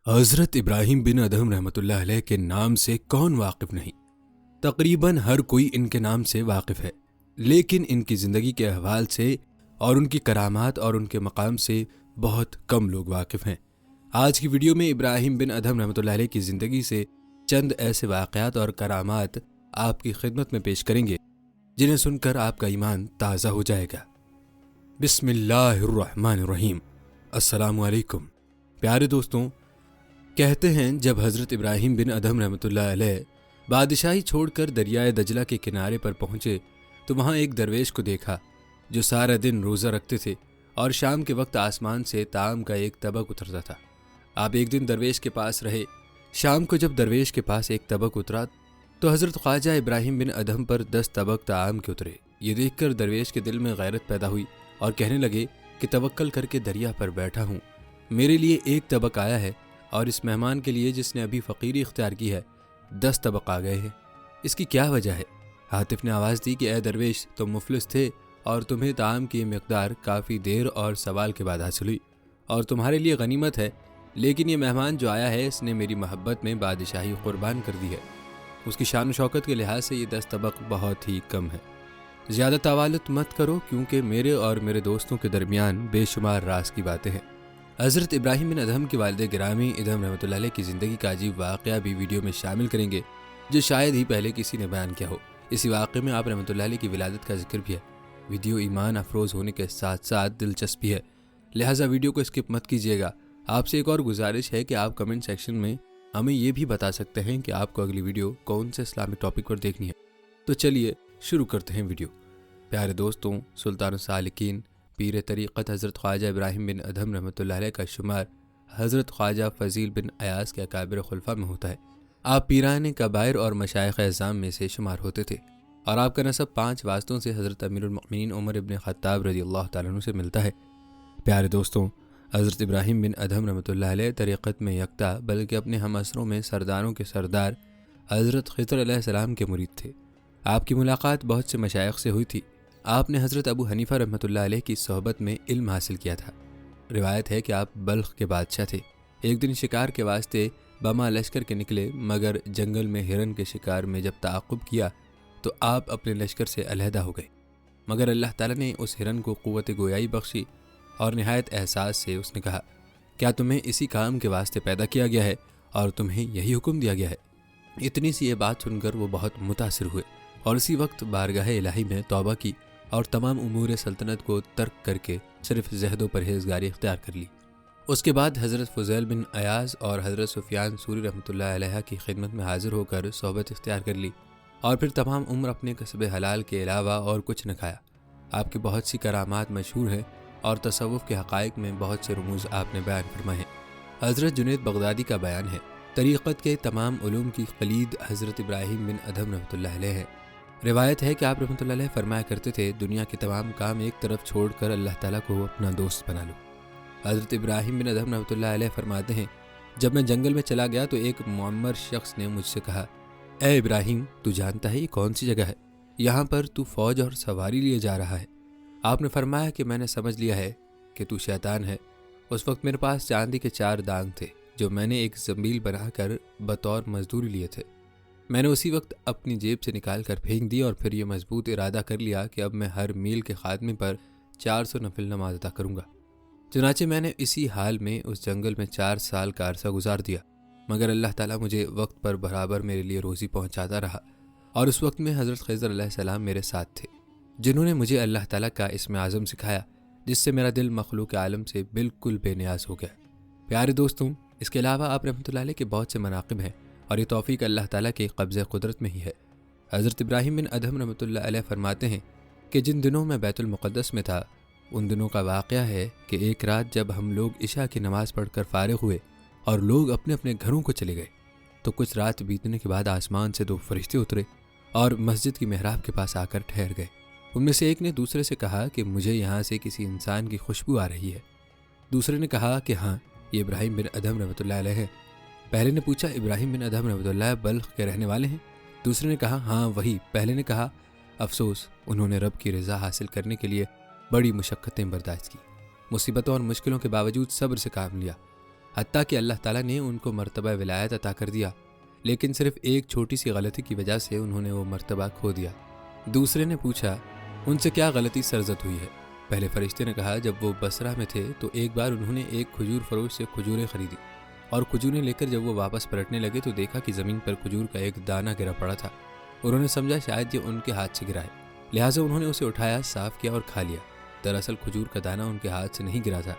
حضرت ابراہیم بن ادہم رحمۃ اللہ علیہ کے نام سے کون واقف نہیں؟ تقریباً ہر کوئی ان کے نام سے واقف ہے، لیکن ان کی زندگی کے احوال سے اور ان کی کرامات اور ان کے مقام سے بہت کم لوگ واقف ہیں۔ آج کی ویڈیو میں ابراہیم بن ادہم رحمۃ اللہ علیہ کی زندگی سے چند ایسے واقعات اور کرامات آپ کی خدمت میں پیش کریں گے جنہیں سن کر آپ کا ایمان تازہ ہو جائے گا۔ بسم اللہ الرحمن الرحیم۔ السلام علیکم پیارے دوستوں، کہتے ہیں جب حضرت ابراہیم بن ادہم رحمۃ اللہ علیہ بادشاہی چھوڑ کر دریائے دجلہ کے کنارے پر پہنچے تو وہاں ایک درویش کو دیکھا جو سارا دن روزہ رکھتے تھے اور شام کے وقت آسمان سے طعام کا ایک طبق اترتا تھا۔ آپ ایک دن درویش کے پاس رہے۔ شام کو جب درویش کے پاس ایک طبق اترا تو حضرت خواجہ ابراہیم بن ادہم پر 10 طبق طعام کے اترے۔ یہ دیکھ کر درویش کے دل میں غیرت پیدا ہوئی اور کہنے لگے کہ توکل کر کے دریا پر بیٹھا ہوں، میرے لیے ایک طبق آیا ہے اور اس مہمان کے لیے جس نے ابھی فقیری اختیار کی ہے 10 طبق آ گئے ہیں، اس کی کیا وجہ ہے؟ عاطف نے آواز دی کہ اے درویش، تم مفلس تھے اور تمہیں طعام کی مقدار کافی دیر اور سوال کے بعد حاصل ہوئی اور تمہارے لیے غنیمت ہے، لیکن یہ مہمان جو آیا ہے اس نے میری محبت میں بادشاہی قربان کر دی ہے۔ اس کی شان و شوکت کے لحاظ سے یہ 10 طبق بہت ہی کم ہے۔ زیادہ طوالت مت کرو کیونکہ میرے اور میرے دوستوں کے درمیان بے شمار راز کی باتیں ہیں۔ حضرت ابراہیم بن ادہم کے والد گرامی ادہم رحمۃ اللہ علیہ کی زندگی کا عجیب واقعہ بھی ویڈیو میں شامل کریں گے جو شاید ہی پہلے کسی نے بیان کیا ہو۔ اسی واقعے میں آپ رحمۃ اللہ علیہ کی ولادت کا ذکر بھی ہے۔ ویڈیو ایمان افروز ہونے کے ساتھ ساتھ دلچسپ بھی ہے، لہٰذا ویڈیو کو اسکپ مت کیجیے گا۔ آپ سے ایک اور گزارش ہے کہ آپ کمنٹ سیکشن میں ہمیں یہ بھی بتا سکتے ہیں کہ آپ کو اگلی ویڈیو کون سے اسلامک ٹاپک پر دیکھنی ہے۔ تو چلیے شروع کرتے ہیں ویڈیو۔ پیارے دوستوں، سلطان السالکین پیر طریقت حضرت خواجہ ابراہیم بن ادہم رحمۃ اللہ علیہ کا شمار حضرت خواجہ فضیل بن ایاز کے اکابر خلفاء میں ہوتا ہے۔ آپ پیران کبائر اور مشائخ اعظام میں سے شمار ہوتے تھے اور آپ کا نسب 5 واسطوں سے حضرت امیر المؤمنین عمر ابن خطاب رضی اللہ تعالیٰ عنہ سے ملتا ہے۔ پیارے دوستوں، حضرت ابراہیم بن ادہم رحمۃ اللہ علیہ طریقت میں یکتا بلکہ اپنے ہم عصروں میں سرداروں کے سردار حضرت خضر علیہ السلام کے مرید تھے۔ آپ کی ملاقات بہت سے مشائخ سے ہوئی تھی۔ آپ نے حضرت ابو حنیفہ رحمۃ اللہ علیہ کی صحبت میں علم حاصل کیا تھا۔ روایت ہے کہ آپ بلخ کے بادشاہ تھے۔ ایک دن شکار کے واسطے بما لشکر کے نکلے، مگر جنگل میں ہرن کے شکار میں جب تعاقب کیا تو آپ اپنے لشکر سے علیحدہ ہو گئے، مگر اللہ تعالیٰ نے اس ہرن کو قوت گویائی بخشی اور نہایت احساس سے اس نے کہا، کیا تمہیں اسی کام کے واسطے پیدا کیا گیا ہے اور تمہیں یہی حکم دیا گیا ہے؟ اتنی سی یہ بات سن کر وہ بہت متاثر ہوئے اور اسی وقت بارگاہ الہی میں توبہ کی اور تمام امور سلطنت کو ترک کر کے صرف زہد و پرہیزگاری اختیار کر لی۔ اس کے بعد حضرت فضیل بن ایاز اور حضرت سفیان ثوری رحمۃ اللہ علیہ کی خدمت میں حاضر ہو کر صحبت اختیار کر لی اور پھر تمام عمر اپنے کسب حلال کے علاوہ اور کچھ نہ کھایا۔ آپ کی بہت سی کرامات مشہور ہیں اور تصوف کے حقائق میں بہت سے رموز آپ نے بیان فرمائے ہیں۔ حضرت جنید بغدادی کا بیان ہے، طریقت کے تمام علوم کی قلید حضرت ابراہیم بن ادہم رحمۃ اللہ علیہ ہے۔ روایت ہے کہ آپ رحمۃ اللہ علیہ فرمایا کرتے تھے، دنیا کے تمام کام ایک طرف چھوڑ کر اللہ تعالیٰ کو اپنا دوست بنا لو۔ حضرت ابراہیم بن ادہم رحمۃ اللہ علیہ فرماتے ہیں، جب میں جنگل میں چلا گیا تو ایک معمر شخص نے مجھ سے کہا، اے ابراہیم، تو جانتا ہے یہ کون سی جگہ ہے؟ یہاں پر تو فوج اور سواری لیے جا رہا ہے۔ آپ نے فرمایا کہ میں نے سمجھ لیا ہے کہ تو شیطان ہے۔ اس وقت میرے پاس چاندی کے 4 دانگ تھے جو میں نے ایک زنبیل بنا کر بطور مزدوری لیے تھے۔ میں نے اسی وقت اپنی جیب سے نکال کر پھینک دی اور پھر یہ مضبوط ارادہ کر لیا کہ اب میں ہر میل کے خاتمے پر 400 نفل نماز ادا کروں گا۔ چنانچہ میں نے اسی حال میں اس جنگل میں 4 سال کا عرصہ گزار دیا، مگر اللہ تعالیٰ مجھے وقت پر برابر میرے لیے روزی پہنچاتا رہا اور اس وقت میں حضرت خضر علیہ السلام میرے ساتھ تھے، جنہوں نے مجھے اللہ تعالیٰ کا اسم اعظم سکھایا، جس سے میرا دل مخلوق عالم سے بالکل بے نیاز ہو گیا۔ پیارے دوستوں، اس کے علاوہ آپ رحمۃ اللہ علیہ کے بہت سے مناقب ہیں اور یہ توفیق اللہ تعالیٰ کے قبضہ قدرت میں ہی ہے۔ حضرت ابراہیم بن ادہم رحمۃ اللہ علیہ فرماتے ہیں کہ جن دنوں میں بیت المقدس میں تھا ان دنوں کا واقعہ ہے کہ ایک رات جب ہم لوگ عشاء کی نماز پڑھ کر فارغ ہوئے اور لوگ اپنے اپنے گھروں کو چلے گئے تو کچھ رات بیتنے کے بعد آسمان سے 2 فرشتے اترے اور مسجد کی محراب کے پاس آ کر ٹھہر گئے۔ ان میں سے ایک نے دوسرے سے کہا کہ مجھے یہاں سے کسی انسان کی خوشبو آ رہی ہے۔ دوسرے نے کہا کہ ہاں، یہ ابراہیم بن ادہم رحمۃ اللہ علیہ ہے۔ پہلے نے پوچھا، ابراہیم بن ادہم رحمۃ اللہ بلخ کے رہنے والے ہیں؟ دوسرے نے کہا، ہاں وہی۔ پہلے نے کہا، افسوس، انہوں نے رب کی رضا حاصل کرنے کے لیے بڑی مشقتیں برداشت کی، مصیبتوں اور مشکلوں کے باوجود صبر سے کام لیا۔ حتیٰ کہ اللہ تعالیٰ نے ان کو مرتبہ ولایت عطا کر دیا، لیکن صرف ایک چھوٹی سی غلطی کی وجہ سے انہوں نے وہ مرتبہ کھو دیا۔ دوسرے نے پوچھا ان سے کیا غلطی سرزد ہوئی ہے؟ پہلے فرشتے نے کہا جب وہ بصرہ میں تھے تو ایک بار انہوں نے ایک کھجور فروش سے کھجوریں خریدی اور کھجوریں لے کر جب وہ واپس پلٹنے لگے تو دیکھا کہ زمین پر کھجور کا ایک دانہ گرا پڑا تھا۔ انہوں نے سمجھا شاید یہ ان کے ہاتھ سے گرا ہے، لہٰذا انہوں نے اسے اٹھایا، صاف کیا اور کھا لیا۔ دراصل کھجور کا دانہ ان کے ہاتھ سے نہیں گرا تھا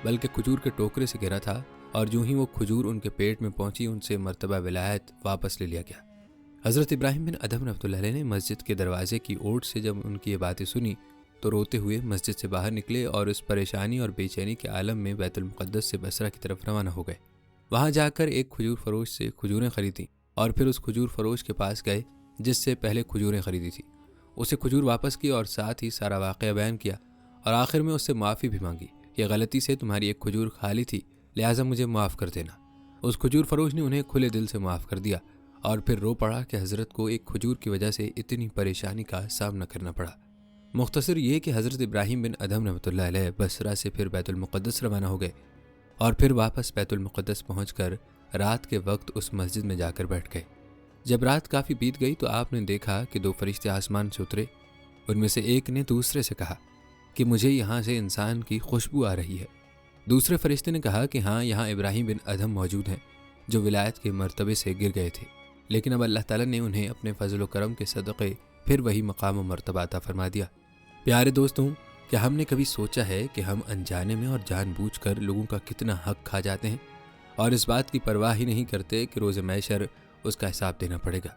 بلکہ کھجور کے ٹوکرے سے گرا تھا، اور جو ہی وہ کھجور ان کے پیٹ میں پہنچی ان سے مرتبہ ولایت واپس لے لیا گیا۔ حضرت ابراہیم بن ادھم رحمۃ اللہ علیہ نے مسجد کے دروازے کی اوٹ سے جب ان کی یہ باتیں سنی تو روتے ہوئے مسجد سے باہر نکلے اور اس پریشانی اور بے چینی کے عالم میں بیت المقدس سے بصرہ کی طرف روانہ ہو گئے۔ وہاں جا کر ایک کھجور فروش سے کھجوریں خریدیں اور پھر اس کھجور فروش کے پاس گئے جس سے پہلے کھجوریں خریدی تھی۔ اسے کھجور واپس کی اور ساتھ ہی سارا واقعہ بیان کیا اور آخر میں اس سے معافی بھی مانگی۔ یہ غلطی سے تمہاری ایک کھجور خالی تھی، لہٰذا مجھے معاف کر دینا۔ اس کھجور فروش نے انہیں کھلے دل سے معاف کر دیا اور پھر رو پڑا کہ حضرت کو ایک کھجور کی وجہ سے اتنی پریشانی کا سامنا کرنا پڑا۔ مختصر یہ کہ حضرت ابراہیم بن ادھم رحمۃ اللہ علیہ بصرہ سے پھر بیت المقدس روانہ ہو گئے اور پھر واپس بیت المقدس پہنچ کر رات کے وقت اس مسجد میں جا کر بیٹھ گئے۔ جب رات کافی بیت گئی تو آپ نے دیکھا کہ دو فرشتے آسمان سے اترے۔ ان میں سے ایک نے دوسرے سے کہا کہ مجھے یہاں سے انسان کی خوشبو آ رہی ہے۔ دوسرے فرشتے نے کہا کہ ہاں، یہاں ابراہیم بن ادھم موجود ہیں جو ولایت کے مرتبے سے گر گئے تھے، لیکن اب اللہ تعالیٰ نے انہیں اپنے فضل و کرم کے صدقے پھر وہی مقام و مرتبہ عطا فرما دیا۔ پیارے دوستوں، کیا ہم نے کبھی سوچا ہے کہ ہم انجانے میں اور جان بوجھ کر لوگوں کا کتنا حق کھا جاتے ہیں اور اس بات کی پرواہ ہی نہیں کرتے کہ روز محشر اس کا حساب دینا پڑے گا؟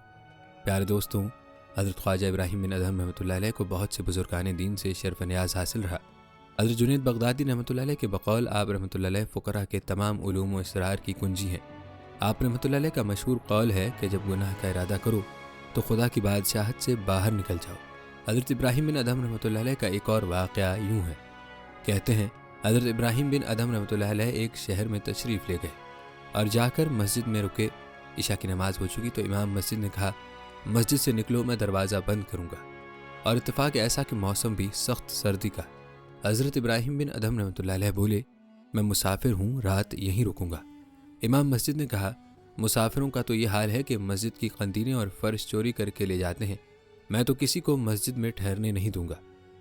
پیارے دوستوں، حضرت خواجہ ابراہیم بن ادھم رحمۃ اللہ علیہ کو بہت سے بزرگان دین سے شرف نیاز حاصل رہا۔ حضرت جنید بغدادی رحمۃ اللہ علیہ کے بقول آپ رحمۃ اللہ علیہ فقراء کے تمام علوم و اسرار کی کنجی ہیں۔ آپ رحمۃ اللہ علیہ کا مشہور قول ہے کہ جب گناہ کا ارادہ کرو تو خدا کی بادشاہت سے باہر نکل جاؤ۔ حضرت ابراہیم بن ادھم رحمۃ اللہ علیہ کا ایک اور واقعہ یوں ہے۔ کہتے ہیں حضرت ابراہیم بن ادھم رحمۃ اللہ علیہ ایک شہر میں تشریف لے گئے اور جا کر مسجد میں رکے۔ عشاء کی نماز ہو چکی تو امام مسجد نے کہا مسجد سے نکلو، میں دروازہ بند کروں گا، اور اتفاق ایسا کہ موسم بھی سخت سردی کا۔ حضرت ابراہیم بن ادھم رحمۃ اللہ علیہ بولے میں مسافر ہوں، رات یہیں رکوں گا۔ امام مسجد نے کہا مسافروں کا تو یہ حال ہے کہ مسجد کی قندیلیں اور فرش چوری کر کے لے جاتے ہیں، میں تو کسی کو مسجد میں ٹھہرنے نہیں دوں گا،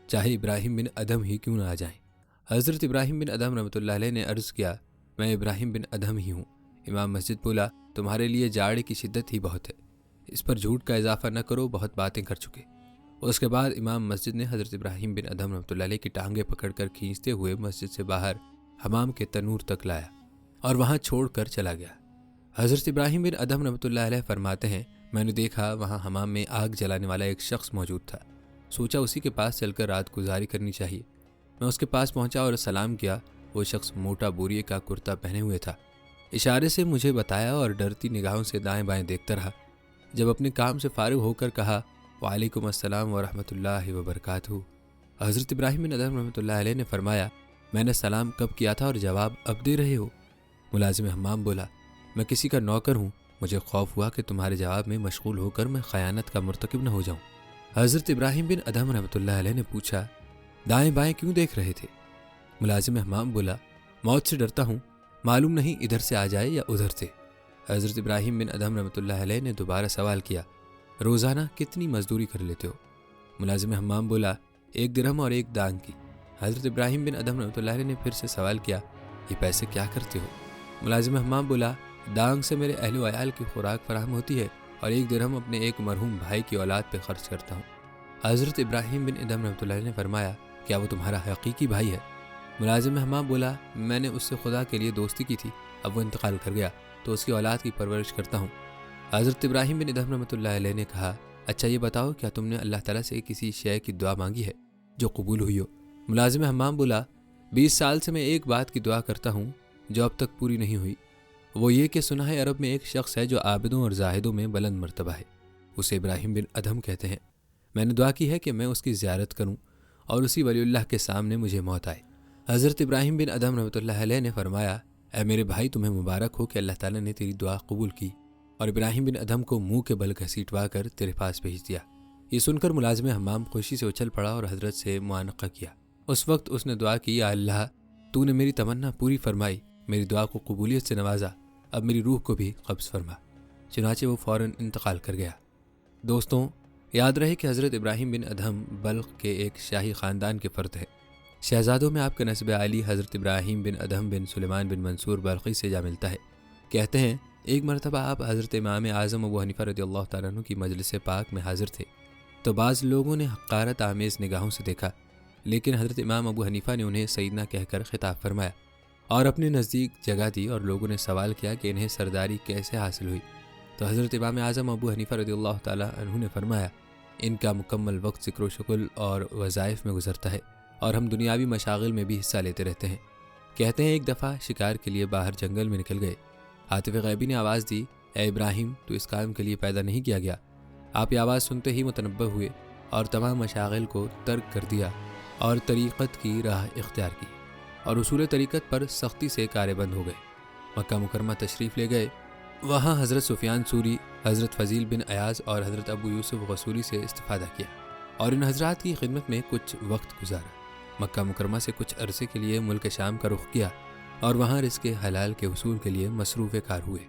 چاہے ابراہیم بن ادھم ہی کیوں نہ آ جائیں۔ حضرت ابراہیم بن ادھم رحمۃ اللہ علیہ نے عرض کیا میں ابراہیم بن ادھم ہی ہوں۔ امام مسجد بولا تمہارے لیے جاڑے کی شدت ہی بہت ہے، اس پر جھوٹ کا اضافہ نہ کرو، بہت باتیں کر چکے۔ اس کے بعد امام مسجد نے حضرت ابراہیم بن ادھم رحمۃ اللہ علیہ کی ٹانگیں پکڑ کر کھینچتے ہوئے مسجد سے باہر حمام کے تنور تک لایا اور وہاں چھوڑ کر چلا گیا۔ حضرت ابراہیم بن ادھم رحمۃ اللہ علیہ فرماتے ہیں میں نے دیکھا وہاں حمام میں آگ جلانے والا ایک شخص موجود تھا، سوچا اسی کے پاس چل کر رات گزاری کرنی چاہیے۔ میں اس کے پاس پہنچا اور سلام کیا۔ وہ شخص موٹا بوریے کا کرتا پہنے ہوئے تھا، اشارے سے مجھے بتایا اور ڈرتی نگاہوں سے دائیں بائیں دیکھتا رہا۔ جب اپنے کام سے فارغ ہو کر کہا وعلیکم السلام ورحمۃ اللہ وبرکاتہ، حضرت ابراہیم بن ادھم رحمۃ اللہ علیہ نے فرمایا میں نے سلام کب کیا تھا اور جواب اب دے رہے ہو؟ ملازم حمام بولا میں کسی کا نوکر ہوں، مجھے خوف ہوا کہ تمہارے جواب میں مشغول ہو کر میں خیانت کا مرتکب نہ ہو جاؤں۔ حضرت ابراہیم بن ادھم رحمۃ اللہ علیہ نے پوچھا دائیں بائیں کیوں دیکھ رہے تھے؟ ملازم حمام بولا موت سے ڈرتا ہوں، معلوم نہیں ادھر سے آ جائے یا ادھر سے۔ حضرت ابراہیم بن ادھم رحمۃ اللہ علیہ نے دوبارہ سوال کیا روزانہ کتنی مزدوری کر لیتے ہو؟ ملازم حمام بولا 1 درہم اور 1 دانگ کی۔ حضرت ابراہیم بن ادھم رحمۃ اللہ علیہ نے پھر سے سوال کیا یہ پیسے کیا کرتے ہو؟ ملازم حمام بولا دانگ سے میرے اہل و عیال کی خوراک فراہم ہوتی ہے اور 1 درہم اپنے ایک مرحوم بھائی کی اولاد پہ خرچ کرتا ہوں۔ حضرت ابراہیم بن ادھم رحمۃ اللہ علیہ نے فرمایا کیا وہ تمہارا حقیقی بھائی ہے؟ ملازم حمام بولا میں نے اس سے خدا کے لیے دوستی کی تھی، اب وہ انتقال کر گیا تو اس کی اولاد کی پرورش کرتا ہوں۔ حضرت ابراہیم بن ادھم رحمۃ اللہ علیہ نے کہا اچھا یہ بتاؤ کیا تم نے اللہ تعالیٰ سے کسی شے کی دعا مانگی ہے جو قبول ہوئی ہو؟ ملازم حمام بولا 20 سال سے میں ایک بات کی دعا کرتا ہوں جو اب تک پوری نہیں ہوئی، وہ یہ کہ سنا ہے عرب میں ایک شخص ہے جو عابدوں اور زاہدوں میں بلند مرتبہ ہے، اسے ابراہیم بن ادھم کہتے ہیں۔ میں نے دعا کی ہے کہ میں اس کی زیارت کروں اور اسی ولی اللہ کے سامنے مجھے موت آئے۔ حضرت ابراہیم بن ادھم رحمۃ اللہ علیہ نے فرمایا اے میرے بھائی تمہیں مبارک ہو کہ اللہ تعالیٰ نے تیری دعا قبول کی اور ابراہیم بن ادھم کو منہ کے بل گھسیٹوا کر تیرے پاس بھیج دیا۔ یہ سن کر ملازم حمام خوشی سے اچھل پڑا اور حضرت سے معانقہ کیا۔ اس وقت اس نے دعا کی یا اللہ تو نے میری تمنا پوری فرمائی، میری دعا کو قبولیت سے نوازا، اب میری روح کو بھی قبض فرما۔ چنانچہ وہ فوراً انتقال کر گیا۔ دوستوں، یاد رہے کہ حضرت ابراہیم بن ادہم بلخ کے ایک شاہی خاندان کے فرد ہیں۔ شہزادوں میں آپ کا نسب عالی حضرت ابراہیم بن ادہم بن سلیمان بن منصور بلخی سے جا ملتا ہے۔ کہتے ہیں ایک مرتبہ آپ حضرت امام اعظم ابو حنیفہ رضی اللہ تعالیٰ عنہ کی مجلس پاک میں حاضر تھے تو بعض لوگوں نے حقارت آمیز نگاہوں سے دیکھا، لیکن حضرت امام ابو حنیفہ نے انہیں سیدنا کہہ کر خطاب فرمایا اور اپنے نزدیک جگہ دی، اور لوگوں نے سوال کیا کہ انہیں سرداری کیسے حاصل ہوئی، تو حضرت امام اعظم ابو حنیفہ رضی اللہ تعالیٰ عنہ نے فرمایا ان کا مکمل وقت ذکر و شغل اور وظائف میں گزرتا ہے اور ہم دنیاوی مشاغل میں بھی حصہ لیتے رہتے ہیں۔ کہتے ہیں ایک دفعہ شکار کے لیے باہر جنگل میں نکل گئے۔ ہاتف غیبی نے آواز دی، اے ابراہیم، تو اس کام کے لیے پیدا نہیں کیا گیا۔ آپ یہ آواز سنتے ہی متنبہ ہوئے اور تمام مشاغل کو ترک کر دیا اور طریقت کی راہ اختیار کی اور اصول طریقت پر سختی سے کارے بند ہو گئے۔ مکہ مکرمہ تشریف لے گئے۔ وہاں حضرت سفیان ثوری، حضرت فضیل بن ایاز اور حضرت ابو یوسف غسولی سے استفادہ کیا اور ان حضرات کی خدمت میں کچھ وقت گزارا۔ مکہ مکرمہ سے کچھ عرصے کے لیے ملک شام کا رخ کیا اور وہاں رزق حلال کے حصول کے لیے مصروف کار ہوئے۔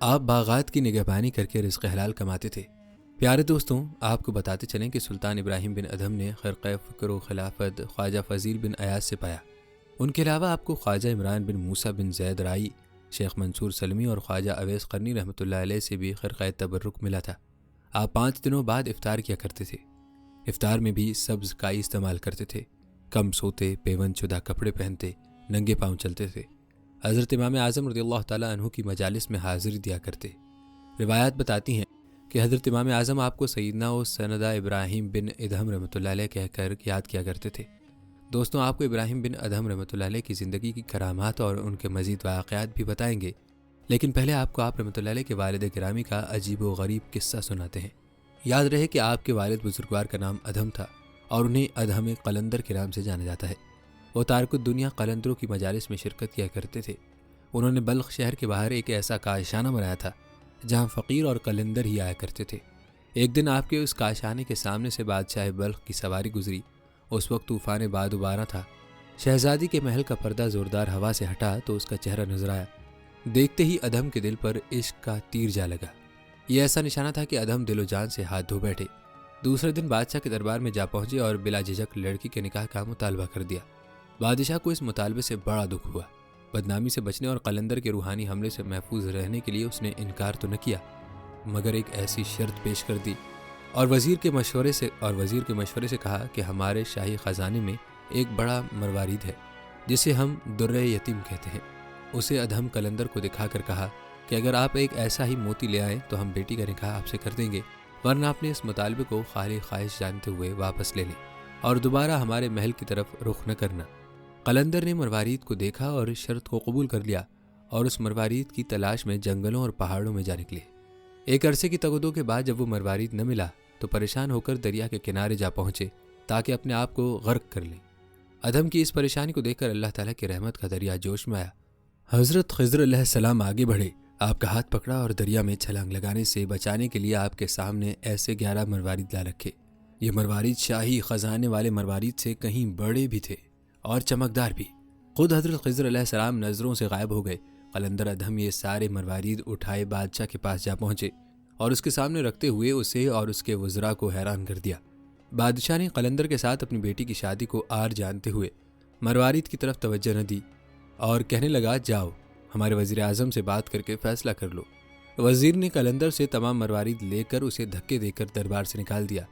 آپ باغات کی نگہبانی کر کے رزق حلال کماتے تھے۔ پیارے دوستوں، آپ کو بتاتے چلیں کہ سلطان ابراہیم بن ادہم نے خرقہ فکر و خلافت خواجہ فضیل بن ایاز سے پایا۔ ان کے علاوہ آپ کو خواجہ عمران بن موسیٰ بن زید رائی، شیخ منصور سلمی اور خواجہ اویس قرنی رحمۃ اللہ علیہ سے بھی خرقہ تبرک ملا تھا۔ آپ 5 دنوں بعد افطار کیا کرتے تھے۔ افطار میں بھی سبز کائی استعمال کرتے تھے، کم سوتے، پیوند شدہ کپڑے پہنتے، ننگے پاؤں چلتے تھے۔ حضرت امام اعظم رضی اللہ تعالیٰ عنہ کی مجالس میں حاضری دیا کرتے۔ روایات بتاتی ہیں کہ حضرت امام اعظم آپ کو سیدنا و سندہ ابراہیم بن ادہم رحمۃ اللہ علیہ کہہ کر یاد کیا کرتے تھے۔ دوستوں، آپ کو ابراہیم بن ادہم رحمۃ اللہ علیہ کی زندگی کی کرامات اور ان کے مزید واقعات بھی بتائیں گے، لیکن پہلے آپ کو آپ رحمۃ اللہ علیہ کے والد گرامی کا عجیب و غریب قصہ سناتے ہیں۔ یاد رہے کہ آپ کے والد بزرگوار کا نام ادہم تھا اور انہیں ادہم قلندر کے نام سے جانا جاتا ہے۔ وہ تارک الدنیا قلندروں کی مجالس میں شرکت کیا کرتے تھے۔ انہوں نے بلخ شہر کے باہر ایک ایسا کاشانہ بنایا تھا جہاں فقیر اور قلندر ہی آیا کرتے تھے۔ ایک دن آپ کے اس کاشانے کے سامنے سے بادشاہ بلخ کی سواری گزری۔ اس وقت طوفان باد و بارہ تھا۔ شہزادی کے محل کا پردہ زوردار ہوا سے ہٹا تو اس کا چہرہ نظر آیا۔ دیکھتے ہی ادہم کے دل پر عشق کا تیر جا لگا۔ یہ ایسا نشانہ تھا کہ ادہم دل و جان سے ہاتھ دھو بیٹھے۔ دوسرے دن بادشاہ کے دربار میں جا پہنچے اور بلا جھجک لڑکی کے نکاح کا مطالبہ کر دیا۔ بادشاہ کو اس مطالبے سے بڑا دکھ ہوا۔ بدنامی سے بچنے اور قلندر کے روحانی حملے سے محفوظ رہنے کے لیے اس نے انکار تو نہ کیا، مگر ایک ایسی شرط پیش کر دی اور وزیر کے مشورے سے کہا کہ ہمارے شاہی خزانے میں ایک بڑا مروارید ہے جسے ہم درِ یتیم کہتے ہیں۔ اسے ادہم قلندر کو دکھا کر کہا کہ اگر آپ ایک ایسا ہی موتی لے آئیں تو ہم بیٹی کا نکاح آپ سے کر دیں گے، ورنہ اپنے اس مطالبے کو خالی خواہش جانتے ہوئے واپس لے لیں اور دوبارہ ہمارے محل کی طرف رخ نہ کرنا۔ قلندر نے مروارید کو دیکھا اور شرط کو قبول کر لیا اور اس مروارید کی تلاش میں جنگلوں اور پہاڑوں میں جا نکلے۔ ایک عرصے کی تگ و دو کے بعد جب وہ مروارید نہ ملا تو پریشان ہو کر دریا کے کنارے جا پہنچے تاکہ اپنے آپ کو غرق کر لیں۔ ادہم کی اس پریشانی کو دیکھ کر اللہ تعالیٰ کی رحمت کا دریا جوش میں آیا۔ حضرت خضر علیہ السلام آگے بڑھے، آپ کا ہاتھ پکڑا اور دریا میں چھلانگ لگانے سے بچانے کے لیے آپ کے سامنے ایسے 11 مروارید لا رکھے۔ یہ مروارید شاہی خزانے والے مروارید سے کہیں بڑے بھی تھے اور چمکدار بھی۔ خود حضرت خضر علیہ السلام نظروں سے غائب ہو گئے۔ قلندر ادہم یہ سارے مروارید اٹھائے بادشاہ کے پاس جا پہنچے اور اس کے سامنے رکھتے ہوئے اسے اور اس کے وزراء کو حیران کر دیا۔ بادشاہ نے قلندر کے ساتھ اپنی بیٹی کی شادی کو آر جانتے ہوئے مروارید کی طرف توجہ نہ دی اور کہنے لگا، جاؤ ہمارے وزیر اعظم سے بات کر کے فیصلہ کر لو۔ وزیر نے قلندر سے تمام مروارید لے کر اسے دھکے دے کر دربار سے نکال دیا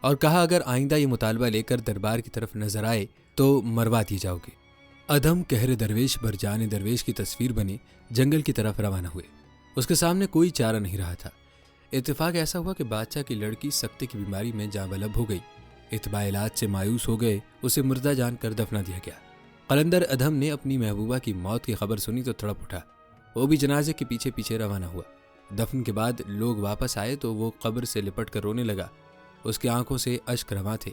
اور کہا اگر آئندہ یہ مطالبہ لے کر دربار کی طرف نظر آئے تو مروا دیے جاؤ گے۔ ادہم قہر درویش بر جان درویش کی تصویر بنے جنگل کی طرف روانہ ہوئے۔ اس کے سامنے کوئی چارہ نہیں رہا تھا۔ اتفاق ایسا ہوا کہ بادشاہ کی لڑکی سکتے کی بیماری میں جاں بلب ہو گئی۔ اتباع علاج سے مایوس ہو گئے، اسے مردہ جان کر دفنا دیا گیا۔ قلندر ادہم نے اپنی محبوبہ کی موت کی خبر سنی تو تڑپ اٹھا۔ وہ بھی جنازے کے پیچھے پیچھے روانہ ہوا۔ دفن کے بعد لوگ واپس آئے تو وہ قبر سے لپٹ کر رونے لگا۔ اس کی آنکھوں سے اشک رواں تھے۔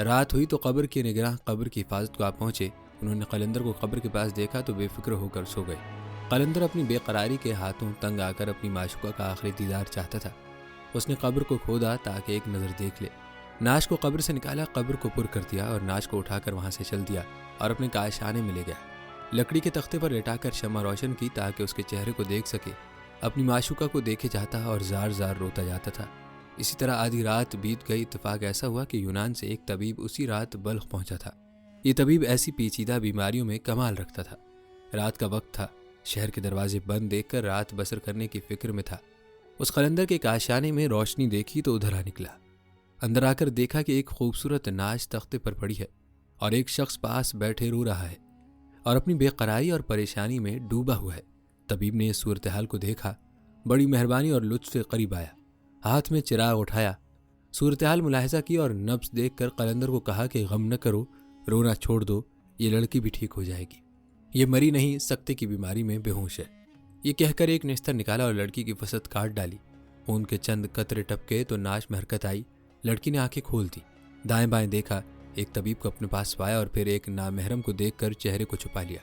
رات ہوئی تو قبر کے نگراں قبر کی حفاظت کو آپ پہنچے۔ انہوں نے قلندر کو قبر کے پاس دیکھا تو بے فکر ہو کر سو گئے۔ قلندر اپنی بے قراری کے ہاتھوں تنگ آ کر اپنی معشوقہ کا آخری دیدار چاہتا تھا۔ اس نے قبر کو کھودا تاکہ ایک نظر دیکھ لے۔ ناش کو قبر سے نکالا، قبر کو پر کر دیا اور ناش کو اٹھا کر وہاں سے چل دیا اور اپنے کاشانے میں لے گیا۔ لکڑی کے تختے پر لٹا کر شمع روشن کی تاکہ اس کے چہرے کو دیکھ سکے۔ اپنی معشوقہ کو دیکھے جاتا اور زار زار روتا جاتا تھا۔ اسی طرح آدھی رات بیت گئی۔ اتفاق ایسا ہوا کہ یونان سے ایک طبیب اسی رات بلخ پہنچا تھا۔ یہ طبیب ایسی پیچیدہ بیماریوں میں کمال رکھتا تھا۔ رات کا وقت تھا، شہر کے دروازے بند دیکھ کر رات بسر کرنے کی فکر میں تھا۔ اس قلندر کے کاشانے میں روشنی دیکھی تو ادھر آ نکلا۔ اندر آ کر دیکھا کہ ایک خوبصورت ناش تختے پر پڑی ہے اور ایک شخص پاس بیٹھے رو رہا ہے اور اپنی بے قراری اور پریشانی میں ڈوبا ہوا ہے۔ طبیب نے اس صورتحال کو دیکھا، بڑی مہربانی اور لطف سے قریب آیا، ہاتھ میں چراغ اٹھایا، صورتحال ملاحظہ کی اور نبض دیکھ کر قلندر کو کہا کہ غم نہ کرو، رونا چھوڑ دو، یہ لڑکی بھی ٹھیک ہو جائے گی، یہ مری نہیں، سکتے کی بیماری میں بے ہوش ہے۔ یہ کہہ کر ایک نستر نکالا اور لڑکی کی وسط کاٹ ڈالی۔ خون کے چند قطرے ٹپکے تو ناش میں حرکت آئی۔ لڑکی نے آنکھیں کھول دی، دائیں بائیں دیکھا، ایک طبیب کو اپنے پاس پایا اور پھر ایک نامحرم کو دیکھ کر چہرے کو چھپا لیا۔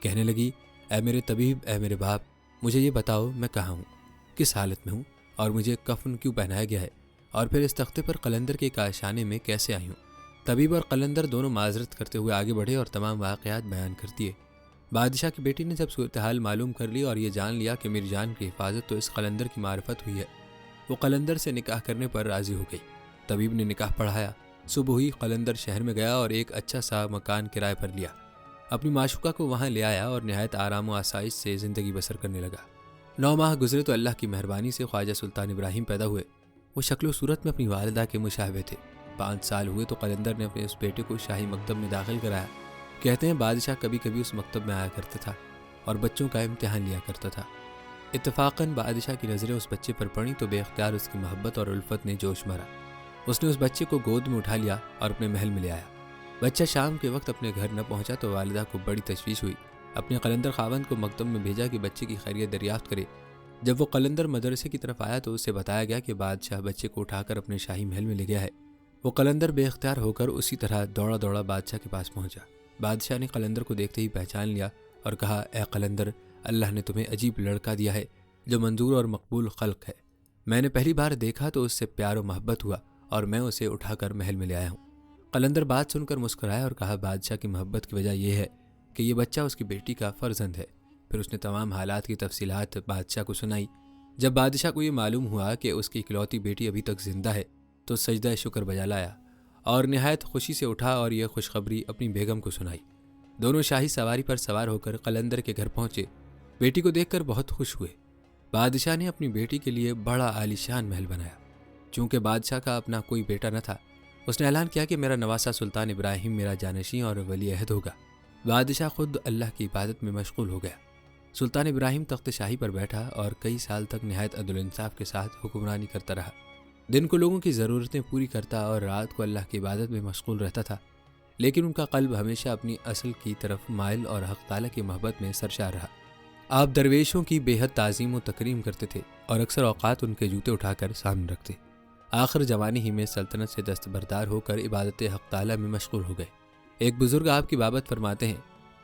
کہنے لگی، اے میرے طبیب، اے میرے باپ، مجھے یہ بتاؤ میں کہاں ہوں، کس حالت میں ہوں، اور مجھے کفن کیوں پہنایا گیا ہے، اور پھر اس تختے پر قلندر کے کاشانے میں کیسے آئی ہوں۔ طبیب اور قلندر دونوں معذرت کرتے ہوئے آگے بڑھے اور تمام واقعات بیان کر دیے۔ بادشاہ کی بیٹی نے جب صورتحال معلوم کر لی اور یہ جان لیا کہ میری جان کی حفاظت تو اس قلندر کی معرفت ہوئی ہے، وہ قلندر سے نکاح کرنے پر راضی ہو گئی۔ طبیب نے نکاح پڑھایا۔ صبح ہوئی، قلندر شہر میں گیا اور ایک اچھا سا مکان کرائے پر لیا، اپنی معشوقہ کو وہاں لے آیا اور نہایت آرام و آسائش سے زندگی بسر کرنے لگا۔ 9 ماہ گزرے تو اللہ کی مہربانی سے خواجہ سلطان ابراہیم پیدا ہوئے۔ وہ شکل و صورت میں اپنی والدہ کے مشابہ تھے۔ 5 سال ہوئے تو قلندر نے اپنے اس بیٹے کو شاہی مکتب میں داخل کرایا۔ کہتے ہیں بادشاہ کبھی کبھی اس مکتب میں آیا کرتا تھا اور بچوں کا امتحان لیا کرتا تھا۔ اتفاقاً بادشاہ کی نظریں اس بچے پر پڑیں تو بے اختیار اس کی محبت اور الفت نے جوش مارا۔ اس نے اس بچے کو گود میں اٹھا لیا اور اپنے محل میں لے آیا۔ بچہ شام کے وقت اپنے گھر نہ پہنچا تو والدہ کو بڑی تشویش ہوئی۔ اپنے قلندر خاوند کو مکتب میں بھیجا کہ بچے کی خیریت دریافت کرے۔ جب وہ قلندر مدرسے کی طرف آیا تو اسے بتایا گیا کہ بادشاہ بچے کو اٹھا کر اپنے شاہی محل میں لے گیا ہے۔ وہ قلندر بے اختیار ہو کر اسی طرح دوڑا دوڑا بادشاہ کے پاس پہنچا۔ بادشاہ نے قلندر کو دیکھتے ہی پہچان لیا اور کہا، اے قلندر، اللہ نے تمہیں عجیب لڑکا دیا ہے جو منظور اور مقبول خلق ہے۔ میں نے پہلی بار دیکھا تو اس سے پیار و محبت ہوا اور میں اسے اٹھا کر محل میں لے آیا ہوں۔ قلندر بات سن کر مسکرایا اور کہا، بادشاہ کی محبت کی وجہ یہ ہے کہ یہ بچہ اس کی بیٹی کا فرزند ہے۔ پھر اس نے تمام حالات کی تفصیلات بادشاہ کو سنائی۔ جب بادشاہ کو یہ معلوم ہوا کہ اس کی اکلوتی بیٹی ابھی تک زندہ ہے تو سجدہ شکر بجا لایا اور نہایت خوشی سے اٹھا اور یہ خوشخبری اپنی بیگم کو سنائی۔ دونوں شاہی سواری پر سوار ہو کر قلندر کے گھر پہنچے۔ بیٹی کو دیکھ کر بہت خوش ہوئے۔ بادشاہ نے اپنی بیٹی کے لیے بڑا عالیشان محل بنایا۔ چونکہ بادشاہ کا اپنا کوئی بیٹا نہ تھا، اس نے اعلان کیا کہ میرا نواسا سلطان ابراہیم میرا جانشین اور ولی عہد ہوگا۔ بادشاہ خود اللہ کی عبادت میں مشغول ہو گیا۔ سلطان ابراہیم تخت شاہی پر بیٹھا اور کئی سال تک نہایت عدل و انصاف کے ساتھ حکمرانی کرتا رہا۔ دن کو لوگوں کی ضرورتیں پوری کرتا اور رات کو اللہ کی عبادت میں مشغول رہتا تھا، لیکن ان کا قلب ہمیشہ اپنی اصل کی طرف مائل اور حق تعالیٰ کی محبت میں سرشار رہا۔ آپ درویشوں کی بے حد تعظیم و تکریم کرتے تھے اور اکثر اوقات ان کے جوتے اٹھا کر سامنے رکھتے۔ آخر جوانی ہی میں سلطنت سے دستبردار ہو کر عبادت حق تعالیٰ میں مشغول ہو گئے۔ ایک بزرگ آپ کی بابت فرماتے ہیں،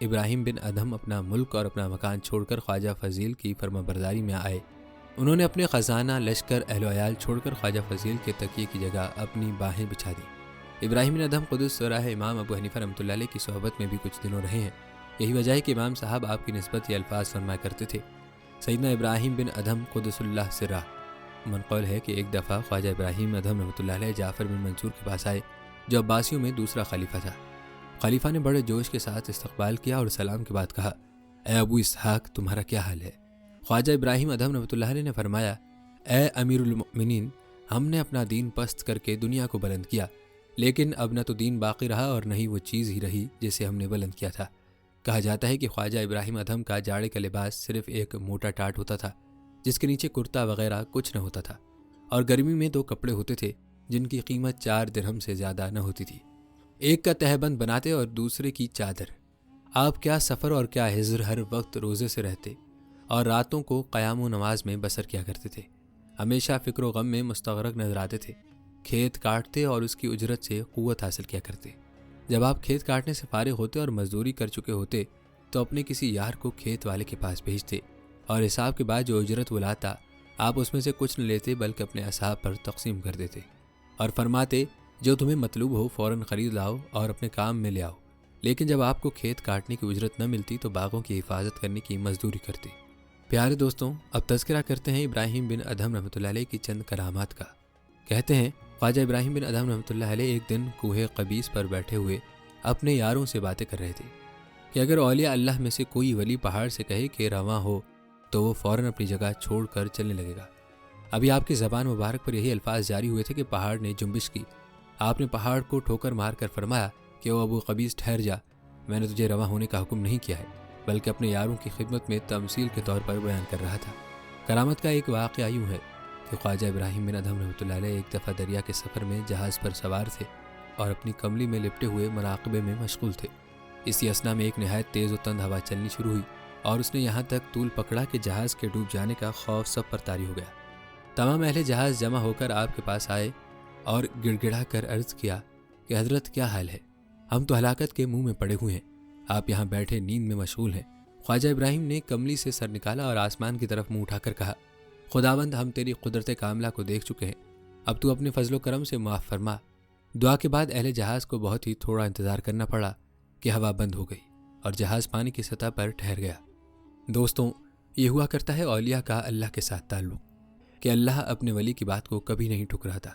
ابراہیم بن ادھم اپنا ملک اور اپنا مکان چھوڑ کر خواجہ فضیل کی فرما برداری میں آئے۔ انہوں نے اپنے خزانہ، لشکر، اہل و عیال چھوڑ کر خواجہ فضیل کے تکیے کی جگہ اپنی باہیں بچھا دیں۔ ابراہیم بن ادھم قدس راہ امام ابو حنیفہ رحمۃ اللہ علیہ کی صحبت میں بھی کچھ دنوں رہے ہیں۔ یہی وجہ ہے کہ امام صاحب آپ کی نسبت یہ الفاظ فرمایا کرتے تھے، سیدنا ابراہیم بن ادھم قدس اللہ سرہ۔ منقول ہے کہ ایک دفعہ خواجہ ابراہیم ادھم رحمۃ اللہ علیہ جعفر بن منصور کے پاس آئے جو عباسیوں میں دوسرا خلیفہ تھا۔ خلیفہ نے بڑے جوش کے ساتھ استقبال کیا اور سلام کے بعد کہا، اے ابو اسحاق، تمہارا کیا حال ہے؟ خواجہ ابراہیم ادھم رحمۃ اللہ علیہ نے فرمایا، اے امیر المؤمنین، ہم نے اپنا دین پست کر کے دنیا کو بلند کیا، لیکن اب نہ تو دین باقی رہا اور نہ ہی وہ چیز ہی رہی جسے ہم نے بلند کیا تھا۔ کہا جاتا ہے کہ خواجہ ابراہیم ادھم کا جاڑے کا لباس صرف ایک موٹا ٹاٹ ہوتا تھا جس کے نیچے کرتا وغیرہ کچھ نہ ہوتا تھا، اور گرمی میں 2 کپڑے ہوتے تھے جن کی قیمت 4 درہم سے زیادہ نہ ہوتی تھی۔ ایک کا تہبند بناتے اور دوسرے کی چادر۔ آپ کیا سفر اور کیا ہجر، ہر وقت روزے سے رہتے اور راتوں کو قیام و نماز میں بسر کیا کرتے تھے۔ ہمیشہ فکر و غم میں مستغرق نظر آتے تھے۔ کھیت کاٹتے اور اس کی اجرت سے قوت حاصل کیا کرتے۔ جب آپ کھیت کاٹنے سے فارغ ہوتے اور مزدوری کر چکے ہوتے تو اپنے کسی یار کو کھیت والے کے پاس بھیجتے اور حساب کے بعد جو اجرت وہ لاتا آپ اس میں سے کچھ نہ لیتے بلکہ اپنے اصحاب پر تقسیم کر دیتے اور فرماتے، جو تمہیں مطلوب ہو فوراً خرید لاؤ اور اپنے کام میں لے آؤ، لیکن جب آپ کو کھیت کاٹنے کی اجرت نہ ملتی تو باغوں کی حفاظت کرنے کی مزدوری کرتے۔ پیارے دوستوں، اب تذکرہ کرتے ہیں ابراہیم بن ادھم رحمۃ اللہ علیہ کی چند کرامات کا۔ کہتے ہیں خواجہ ابراہیم بن ادھم رحمۃ اللہ علیہ ایک دن کوہ قبیس پر بیٹھے ہوئے اپنے یاروں سے باتیں کر رہے تھے کہ اگر اولیاء اللہ میں سے کوئی ولی پہاڑ سے کہے کہ رواں ہو تو وہ فوراً اپنی جگہ چھوڑ کر چلنے لگے گا۔ ابھی آپ کی زبان مبارک پر یہی الفاظ جاری ہوئے تھے کہ پہاڑ نے جنبش کی۔ آپ نے پہاڑ کو ٹھوکر مار کر فرمایا کہ او ابو قبیس ٹھہر جا، میں نے تجھے رواں ہونے کا حکم نہیں کیا ہے، بلکہ اپنے یاروں کی خدمت میں تمثیل کے طور پر بیان کر رہا تھا۔ کرامت کا ایک واقعہ یوں ہے کہ خواجہ ابراہیم بن ادھم رحمۃ اللہ علیہ ایک دفعہ دریا کے سفر میں جہاز پر سوار تھے اور اپنی کملی میں لپٹے ہوئے مراقبے میں مشغول تھے۔ اسی اثنا میں ایک نہایت تیز و تند ہوا چلنی شروع ہوئی اور اس نے یہاں تک طول پکڑا کہ جہاز کے ڈوب جانے کا خوف سب پر طاری ہو گیا۔ تمام اہل جہاز جمع ہو کر آپ کے پاس آئے اور گڑ گڑا کر عرض کیا کہ حضرت کیا حال ہے؟ ہم تو ہلاکت کے منہ میں پڑے ہوئے ہیں، آپ یہاں بیٹھے نیند میں مشغول ہیں۔ خواجہ ابراہیم نے کملی سے سر نکالا اور آسمان کی طرف منہ اٹھا کر کہا، خداوند ہم تیری قدرت کاملہ کو دیکھ چکے ہیں، اب تو اپنے فضل و کرم سے معاف فرما۔ دعا کے بعد اہل جہاز کو بہت ہی تھوڑا انتظار کرنا پڑا کہ ہوا بند ہو گئی اور جہاز پانی کی سطح پر ٹھہر گیا۔ دوستوں، یہ ہوا کرتا ہے اولیاء کا اللہ کے ساتھ تعلق کہ اللہ اپنے ولی کی بات کو کبھی نہیں ٹھکراتا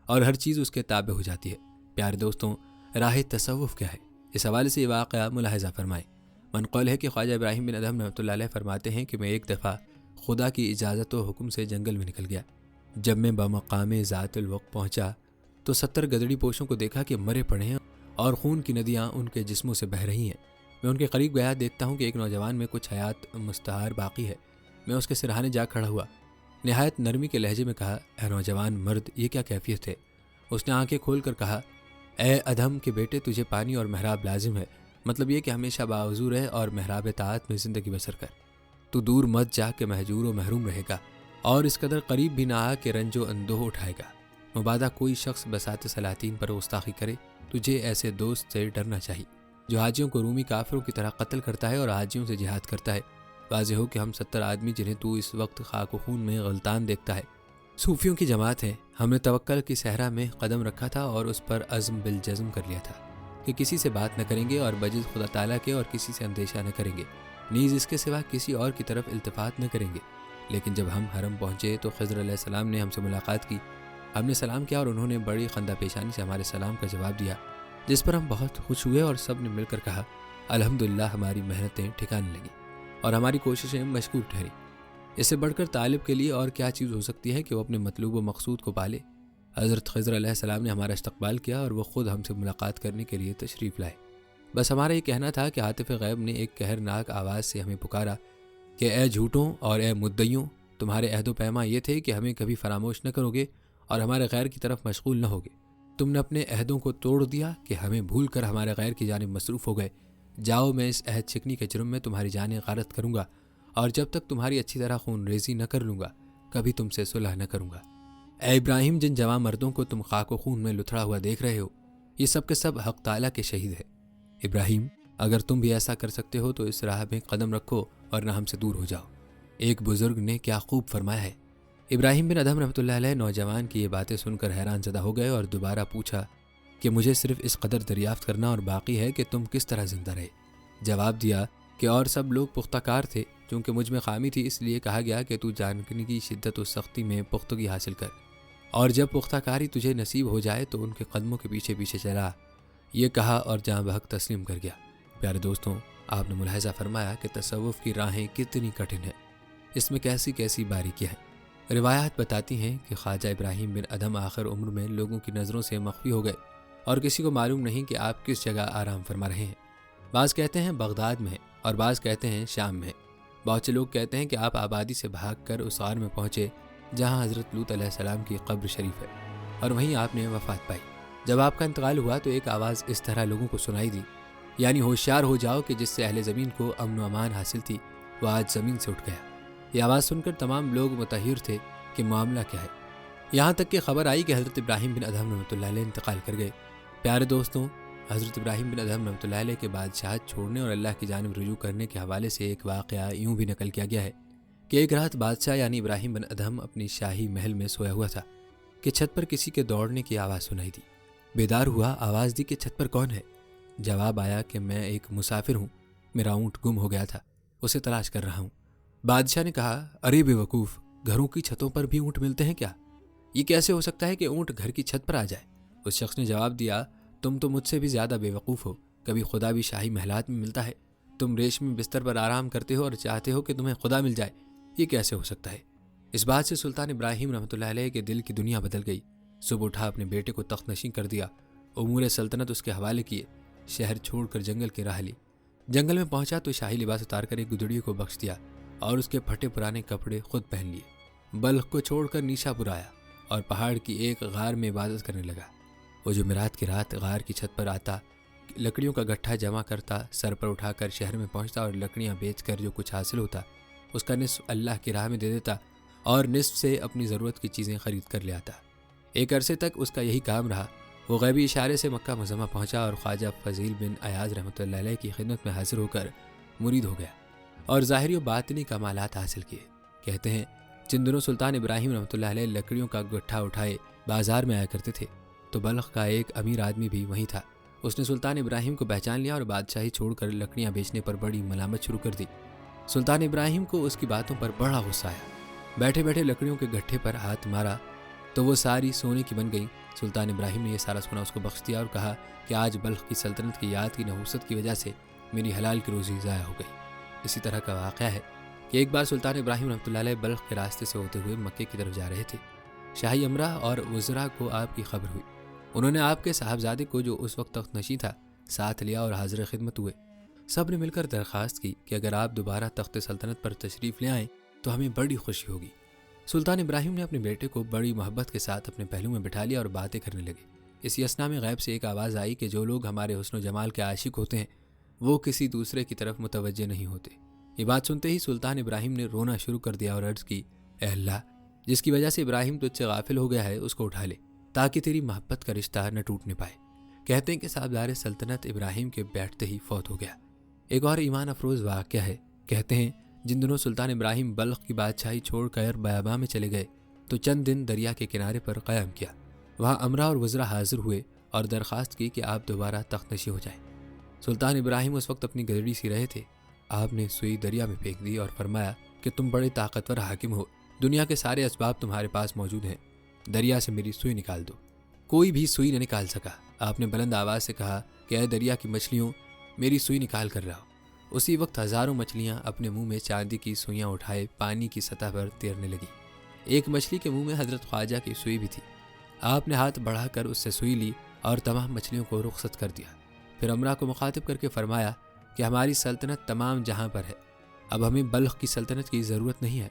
اور ہر چیز اس کے تابع ہو جاتی ہے۔ پیارے دوستوں، راہ تصوف کیا ہے؟ اس حوالے سے یہ واقعہ ملاحظہ فرمائیں۔ منقول ہے کہ خواجہ ابراہیم بن ادھم رحمۃ اللہ علیہ فرماتے ہیں کہ میں ایک دفعہ خدا کی اجازت و حکم سے جنگل میں نکل گیا۔ جب میں بمقام ذات الوقت پہنچا تو 70 گدڑی پوشوں کو دیکھا کہ مرے پڑے ہیں اور خون کی ندیاں ان کے جسموں سے بہہ رہی ہیں۔ میں ان کے قریب گیا، دیکھتا ہوں کہ ایک نوجوان میں کچھ حیات مستعار باقی ہے۔ میں اس کے سرہانے جا کھڑا ہوا، نہایت نرمی کے لہجے میں کہا، اے نوجوان مرد، یہ کیا کیفیت ہے؟ اس نے آنکھیں کھول کر کہا، اے ادھم کے بیٹے، تجھے پانی اور محراب لازم ہے، مطلب یہ کہ ہمیشہ باوضو رہ اور محراب طاعت میں زندگی بسر کر۔ تو دور مت جا کہ محجور و محروم رہے گا اور اس قدر قریب بھی نہ آ کہ رنج و اندوہ اٹھائے گا۔ مبادا کوئی شخص بساط سلاطین پر گستاخی کرے، تجھے ایسے دوست سے ڈرنا چاہیے جو حاجیوں کو رومی کافروں کی طرح قتل کرتا ہے اور حاجیوں سے جہاد کرتا ہے۔ واضح ہو کہ ہم 70 آدمی جنہیں تو اس وقت خاک و خون میں غلطان دیکھتا ہے، صوفیوں کی جماعت ہے۔ ہم نے توکل کی صحرا میں قدم رکھا تھا اور اس پر عزم بالجزم کر لیا تھا کہ کسی سے بات نہ کریں گے اور بجز خدا تعالیٰ کے اور کسی سے اندیشہ نہ کریں گے، نیز اس کے سوا کسی اور کی طرف التفات نہ کریں گے۔ لیکن جب ہم حرم پہنچے تو خضر علیہ السلام نے ہم سے ملاقات کی۔ ہم نے سلام کیا اور انہوں نے بڑی خندہ پیشانی سے ہمارے سلام کا جواب دیا، جس پر ہم بہت خوش ہوئے اور سب نے مل کر کہا، الحمدللہ ہماری محنتیں ٹھکانے لگیں اور ہماری کوششیں مشکور ٹھہری۔ اس سے بڑھ کر طالب کے لیے اور کیا چیز ہو سکتی ہے کہ وہ اپنے مطلوب و مقصود کو پالے۔ حضرت خضر علیہ السلام نے ہمارا استقبال کیا اور وہ خود ہم سے ملاقات کرنے کے لیے تشریف لائے۔ بس ہمارا یہ کہنا تھا کہ عاطف غیب نے ایک قہرناک آواز سے ہمیں پکارا کہ اے جھوٹوں اور اے مدعیوں، تمہارے عہد و پیما یہ تھے کہ ہمیں کبھی فراموش نہ کرو گے اور ہمارے غیر کی طرف مشغول نہ ہوگے۔ تم نے اپنے عہدوں کو توڑ دیا کہ ہمیں بھول کر ہمارے غیر کی جانب مصروف ہو گئے۔ جاؤ، میں اس عہد شکنی کے جرم میں تمہاری جانیں غارت کروں گا اور جب تک تمہاری اچھی طرح خون ریزی نہ کر لوں گا کبھی تم سے صلح نہ کروں گا۔ اے ابراہیم، جن جوان مردوں کو تم خاک و خون میں لتھڑا ہوا دیکھ رہے ہو، یہ سب کے سب حق تعالیٰ کے شہید ہے۔ ابراہیم، اگر تم بھی ایسا کر سکتے ہو تو اس راہ میں قدم رکھو ورنہ ہم سے دور ہو جاؤ۔ ایک بزرگ نے کیا خوب فرمایا ہے۔ ابراہیم بن ادھم رحمۃ اللہ علیہ نوجوان کی یہ باتیں سن کر حیران زدہ ہو گئے اور دوبارہ پوچھا کہ مجھے صرف اس قدر دریافت کرنا اور باقی ہے کہ تم کس طرح زندہ رہے۔ جواب دیا کہ اور سب لوگ پختہ کار تھے، چونکہ مجھ میں خامی تھی اس لیے کہا گیا کہ تو جاننے کی شدت و سختی میں پختگی حاصل کر، اور جب پختہ کاری تجھے نصیب ہو جائے تو ان کے قدموں کے پیچھے پیچھے چلا، یہ کہا اور جاں بحق تسلیم کر گیا۔ پیارے دوستوں، آپ نے ملاحظہ فرمایا کہ تصوف کی راہیں کتنی کٹھن ہیں، اس میں کیسی کیسی باریکیاں ہیں۔ روایات بتاتی ہیں کہ خواجہ ابراہیم بن ادھم آخر عمر میں لوگوں کی نظروں سے مخفی ہو گئے اور کسی کو معلوم نہیں کہ آپ کس جگہ آرام فرما رہے ہیں۔ بعض کہتے ہیں بغداد میں ہیں اور بعض کہتے ہیں شام میں ہیں۔ بہت سے لوگ کہتے ہیں کہ آپ آبادی سے بھاگ کر اس غار میں پہنچے جہاں حضرت لوط علیہ السلام کی قبر شریف ہے اور وہیں آپ نے وفات پائی۔ جب آپ کا انتقال ہوا تو ایک آواز اس طرح لوگوں کو سنائی دی، یعنی ہوشیار ہو جاؤ کہ جس سے اہل زمین کو امن و امان حاصل تھی وہ آج زمین سے اٹھ گیا۔ یہ آواز سن کر تمام لوگ متحیر تھے کہ معاملہ کیا ہے، یہاں تک کہ خبر آئی کہ حضرت ابراہیم بن ادھم رحمۃ اللہ علیہ انتقال کر گئے۔ پیارے دوستوں، حضرت ابراہیم بن ادھم رحمۃ اللہ علیہ کے بادشاہت چھوڑنے اور اللہ کی جانب رجوع کرنے کے حوالے سے ایک واقعہ یوں بھی نقل کیا گیا ہے کہ ایک رات بادشاہ یعنی ابراہیم بن ادھم اپنی شاہی محل میں سویا ہوا تھا کہ چھت پر کسی کے دوڑنے کی آواز سنائی دی۔ بیدار ہوا، آواز دی کہ چھت پر کون ہے؟ جواب آیا کہ میں ایک مسافر ہوں، میرا اونٹ گم ہو گیا تھا، اسے تلاش کر رہا ہوں۔ بادشاہ نے کہا، ارے بے وقوف، گھروں کی چھتوں پر بھی اونٹ ملتے ہیں کیا؟ یہ کیسے ہو سکتا ہے کہ اونٹ گھر کی چھت پر آ جائے؟ اس شخص نے جواب دیا، تم تو مجھ سے بھی زیادہ بے وقوف ہو، کبھی خدا بھی شاہی محلات میں ملتا ہے، تم ریشمی بستر پر آرام کرتے ہو اور چاہتے ہو کہ تمہیں خدا مل جائے، یہ کیسے ہو سکتا ہے؟ اس بات سے سلطان ابراہیم رحمۃ اللہ علیہ کے دل کی دنیا بدل گئی۔ صبح اٹھا اپنے بیٹے کو تخت نشین کر دیا، امور سلطنت اس کے حوالے کیے، شہر چھوڑ کر جنگل کی راہ لی۔ جنگل میں پہنچا تو شاہی لباس اتار کر ایک گدڑی کو بخش دیا اور اس کے پھٹے پرانے کپڑے خود پہن لیے۔ بلخ کو چھوڑ کر نیشا پور آیا اور پہاڑ کی ایک غار میں عبادت کرنے لگا۔ وہ جمعرات کی رات غار کی چھت پر آتا، لکڑیوں کا گٹھا جمع کرتا، سر پر اٹھا کر شہر میں پہنچتا اور لکڑیاں بیچ کر جو کچھ حاصل ہوتا اس کا نصف اللہ کی راہ میں دے دیتا اور نصف سے اپنی ضرورت کی چیزیں خرید کر لے آتا۔ ایک عرصے تک اس کا یہی کام رہا۔ وہ غیبی اشارے سے مکہ معظمہ پہنچا اور خواجہ فضیل بن ایاز رحمۃ اللہ علیہ کی خدمت میں حاضر ہو کر مرید ہو گیا اور ظاہری و باطنی کمالات حاصل کیے۔ کہتے ہیں جن دنوں سلطان ابراہیم رحمۃ اللہ علیہ لکڑیوں کا گٹھا اٹھائے بازار میں آیا کرتے تھے تو بلخ کا ایک امیر آدمی بھی وہیں تھا۔ اس نے سلطان ابراہیم کو پہچان لیا اور بادشاہی چھوڑ کر لکڑیاں بیچنے پر بڑی ملامت شروع کر دی۔ سلطان ابراہیم کو اس کی باتوں پر بڑا غصہ آیا۔ بیٹھے بیٹھے لکڑیوں کے گٹھے پر ہاتھ مارا تو وہ ساری سونے کی بن گئی۔ سلطان ابراہیم نے یہ سارا سونا اس کو بخش دیا اور کہا کہ آج بلخ کی سلطنت کی یاد کی نحوست کی وجہ سے میری حلال کی روزی ضائع ہو گئی۔ اسی طرح کا واقعہ ہے کہ ایک بار سلطان ابراہیم رحمۃ اللہ علیہ بلخ کے راستے سے ہوتے ہوئے مکے کی طرف جا رہے تھے۔ شاہی امرا اور وزراء کو آپ کی خبر ہوئی۔ انہوں نے آپ کے صاحبزادے کو جو اس وقت تخت نشین تھا ساتھ لیا اور حاضر خدمت ہوئے۔ سب نے مل کر درخواست کی کہ اگر آپ دوبارہ تخت سلطنت پر تشریف لے آئیں تو ہمیں بڑی خوشی ہوگی۔ سلطان ابراہیم نے اپنے بیٹے کو بڑی محبت کے ساتھ اپنے پہلو میں بٹھا لیا اور باتیں کرنے لگے۔ اسی اثنا میں غیب سے ایک آواز آئی کہ جو لوگ ہمارے حسن و جمال کے عاشق ہوتے ہیں وہ کسی دوسرے کی طرف متوجہ نہیں ہوتے۔ یہ بات سنتے ہی سلطان ابراہیم نے رونا شروع کر دیا اور عرض کی، اے اللہ، جس کی وجہ سے ابراہیم تجھ سے غافل ہو گیا ہے اس کو اٹھا لے تاکہ تیری محبت کا رشتہ نہ ٹوٹنے پائے۔ کہتے ہیں کہ صاحبدار سلطنت ابراہیم کے بیٹھتے ہی فوت ہو گیا۔ ایک اور ایمان افروز واقعہ ہے۔ کہتے ہیں جن دنوں سلطان ابراہیم بلخ کی بادشاہی چھوڑ کر بیاباں میں چلے گئے تو چند دن دریا کے کنارے پر قیام کیا۔ وہاں امرا اور وزراء حاضر ہوئے اور درخواست کی کہ آپ دوبارہ تخت نشین ہو جائیں۔ سلطان ابراہیم اس وقت اپنی گدڑی سی رہے تھے۔ آپ نے سوئی دریا میں پھینک دی اور فرمایا کہ تم بڑے طاقتور حاکم ہو، دنیا کے سارے اسباب تمہارے پاس موجود ہیں، دریا سے میری سوئی نکال دو۔ کوئی بھی سوئی نہ نکال سکا۔ آپ نے بلند آواز سے کہا کہ اے دریا کی مچھلیوں، میری سوئی نکال کر لاؤ۔ اسی وقت ہزاروں مچھلیاں اپنے منہ میں چاندی کی سوئیاں اٹھائے پانی کی سطح پر تیرنے لگیں۔ ایک مچھلی کے منہ میں حضرت خواجہ کی سوئی بھی تھی۔ آپ نے ہاتھ بڑھا کر اس سے سوئی لی اور تمام مچھلیوں کو رخصت کر دیا۔ پھر امرا کو مخاطب کر کے فرمایا کہ ہماری سلطنت تمام جہاں پر ہے، اب ہمیں بلخ کی سلطنت کی ضرورت نہیں ہے۔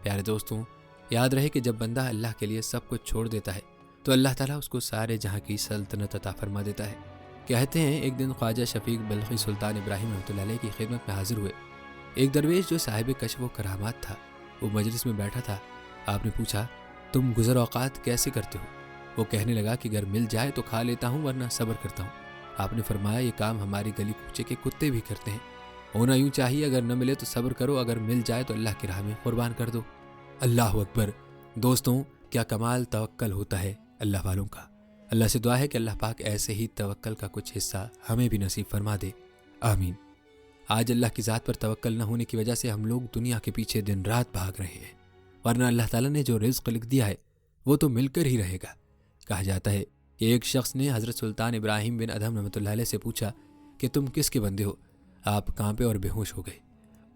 پیارے دوستوں، یاد رہے کہ جب بندہ اللہ کے لیے سب کچھ چھوڑ دیتا ہے تو اللہ تعالیٰ اس کو سارے جہاں کی سلطنت عطا فرما دیتا ہے۔ کہتے ہیں ایک دن خواجہ شفیق بلخی سلطان ابراہیم رحمۃ اللہ علیہ کی خدمت میں حاضر ہوئے۔ ایک درویش جو صاحب کشف و کرامات تھا وہ مجلس میں بیٹھا تھا۔ آپ نے پوچھا، تم گزر اوقات کیسے کرتے ہو؟ وہ کہنے لگا کہ اگر مل جائے تو کھا لیتا ہوں ورنہ صبر کرتا ہوں۔ آپ نے فرمایا، یہ کام ہماری گلی کوچے کے کتے بھی کرتے ہیں، ہونا یوں چاہیے، اگر نہ ملے تو صبر کرو، اگر مل جائے تو اللہ کی راہ میں قربان کر دو۔ اللہ اکبر۔ دوستوں، کیا کمال توکل ہوتا ہے اللہ والوں کا۔ اللہ سے دعا ہے کہ اللہ پاک ایسے ہی توکل کا کچھ حصہ ہمیں بھی نصیب فرما دے، آمین۔ آج اللہ کی ذات پر توکل نہ ہونے کی وجہ سے ہم لوگ دنیا کے پیچھے دن رات بھاگ رہے ہیں، ورنہ اللہ تعالیٰ نے جو رزق لکھ دیا ہے وہ تو مل کر ہی رہے گا۔ کہا جاتا ہے کہ ایک شخص نے حضرت سلطان ابراہیم بن ادھم رحمۃ اللہ علیہ سے پوچھا کہ تم کس کے بندے ہو؟ آپ کانپے اور بے ہوش ہو گئے۔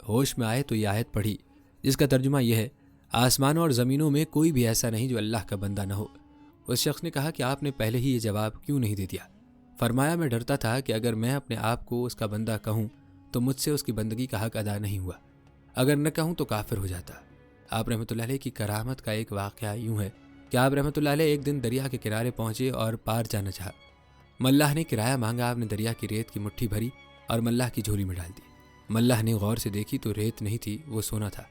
ہوش میں آئے تو یہ آیت پڑھی جس کا ترجمہ یہ ہے، آسمانوں اور زمینوں میں کوئی بھی ایسا نہیں جو اللہ کا بندہ نہ ہو۔ اس شخص نے کہا کہ آپ نے پہلے ہی یہ جواب کیوں نہیں دے دیا؟ فرمایا، میں ڈرتا تھا کہ اگر میں اپنے آپ کو اس کا بندہ کہوں تو مجھ سے اس کی بندگی کا حق ادا نہیں ہوا، اگر نہ کہوں تو کافر ہو جاتا۔ آپ رحمۃ اللہ علیہ کی کرامت کا ایک واقعہ یوں ہے کہ آپ رحمۃ اللہ علیہ ایک دن دریا کے کنارے پہنچے اور پار جانا چاہا۔ ملاح نے کرایہ مانگا، آپ نے دریا کی ریت کی مٹھی بھری اور ملاح کی جھولی میں ڈال دی۔ ملاح نے غور سے دیکھی تو ریت نہیں تھی، وہ سونا تھا۔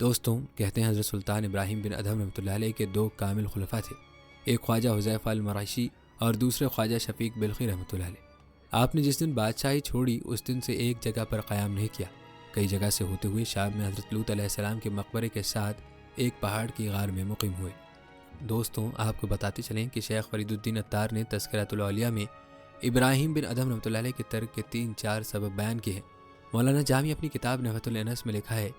دوستوں، کہتے ہیں حضرت سلطان ابراہیم بن ادھم رحمۃ اللہ علیہ کے دو کامل خلفاء تھے، ایک خواجہ حذیفہ المرائشی اور دوسرے خواجہ شفیق بلخی رحمۃ اللہ علیہ۔ آپ نے جس دن بادشاہی چھوڑی اس دن سے ایک جگہ پر قیام نہیں کیا، کئی جگہ سے ہوتے ہوئے شام میں حضرت لوط علیہ السلام کے مقبرے کے ساتھ ایک پہاڑ کی غار میں مقیم ہوئے۔ دوستوں، آپ کو بتاتے چلیں کہ شیخ فرید الدین عطار نے تذکرۃ الاولیاء میں ابراہیم بن ادھم رحمۃ اللہ علیہ کے ترک کے 3-4 سبب بیان کیے ہیں۔ مولانا جامی اپنی کتاب نحوۃ الانس میں لکھا ہے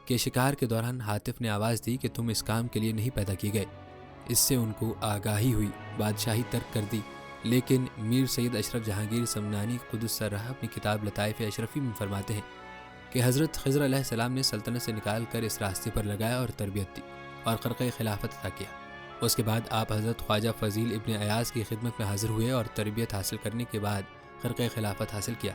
کہ شکار کے دوران حاطف نے آواز دی کہ تم اس کام کے لیے نہیں پیدا کیے گئے۔ اس سے ان کو آگاہی ہوئی، بادشاہی ترک کر دی۔ لیکن میر سید اشرف جہانگیر سمنانی قدس سرہ اپنی کتاب لطائف اشرفی میں فرماتے ہیں کہ حضرت خضر علیہ السلام نے سلطنت سے نکال کر اس راستے پر لگایا اور تربیت دی اور خرقہ خلافت عطا کیا۔ اس کے بعد آپ حضرت خواجہ فضیل ابن ایاز کی خدمت میں حاضر ہوئے اور تربیت حاصل کرنے کے بعد خرقہ خلافت حاصل کیا۔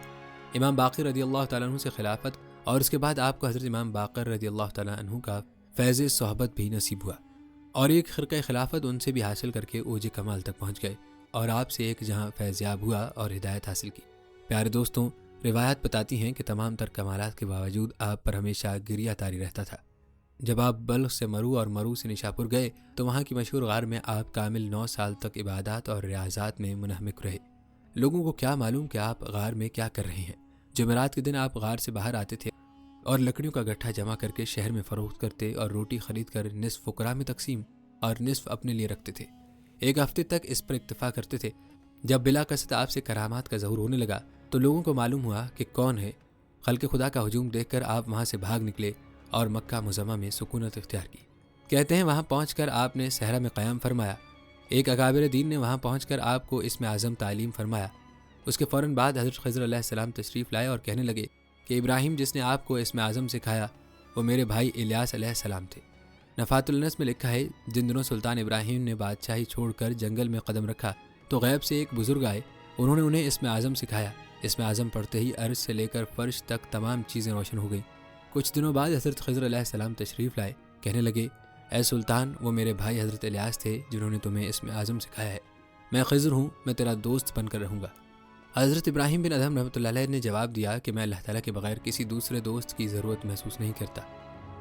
امام باقر رضی اللہ تعالیٰ عنہ سے خلافت اور اس کے بعد آپ کو حضرت امام باقر رضی اللہ تعالیٰ عنہ کا فیض صحبت بھی نصیب ہوا اور ایک خرقہ خلافت ان سے بھی حاصل کر کے اوج کمال تک پہنچ گئے اور آپ سے ایک جہاں فیضیاب ہوا اور ہدایت حاصل کی۔ پیارے دوستوں، روایات بتاتی ہیں کہ تمام تر کمالات کے باوجود آپ پر ہمیشہ گریہ طاری رہتا تھا۔ جب آپ بلخ سے مرو اور مرو سے نشاپور گئے تو وہاں کی مشہور غار میں آپ کامل 9 سال تک عبادات اور ریاضات میں منہمک رہے۔ لوگوں کو کیا معلوم کہ آپ غار میں کیا کر رہے ہیں۔ جمعرات کے دن آپ غار سے باہر آتے تھے اور لکڑیوں کا گٹھا جمع کر کے شہر میں فروخت کرتے اور روٹی خرید کر نصف فقراء میں تقسیم اور نصف اپنے لیے رکھتے تھے۔ ایک ہفتے تک اس پر اکتفا کرتے تھے۔ جب بلا قصد آپ سے کرامات کا ظہور ہونے لگا تو لوگوں کو معلوم ہوا کہ کون ہے۔ خلق خدا کا ہجوم دیکھ کر آپ وہاں سے بھاگ نکلے اور مکہ معظمہ میں سکونت اختیار کی۔ کہتے ہیں وہاں پہنچ کر آپ نے صحرا میں قیام فرمایا۔ ایک اکابر دین نے وہاں پہنچ کر آپ کو اسم اعظم تعلیم فرمایا۔ اس کے فوراً بعد حضرت خضر علیہ السلام تشریف لائے اور کہنے لگے کہ ابراہیم جس نے آپ کو اسم اعظم سکھایا وہ میرے بھائی الیاس علیہ السلام تھے۔ نفات الانس میں لکھا ہے جن دنوں سلطان ابراہیم نے بادشاہی چھوڑ کر جنگل میں قدم رکھا تو غیب سے ایک بزرگ آئے، انہوں نے انہیں اسم اعظم سکھایا۔ اسم اعظم پڑھتے ہی عرش سے لے کر فرش تک تمام چیزیں روشن ہو گئیں۔ کچھ دنوں بعد حضرت خضر علیہ السلام تشریف لائے، کہنے لگے اے سلطان وہ میرے بھائی حضرت الیاس تھے جنہوں نے تمہیں اسم اعظم سکھایا ہے۔ میں خضر ہوں، میں تیرا دوست بن کر رہوں گا۔ حضرت ابراہیم بن ادھم رحمۃ اللہ علیہ نے جواب دیا کہ میں اللہ تعالیٰ کے بغیر کسی دوسرے دوست کی ضرورت محسوس نہیں کرتا۔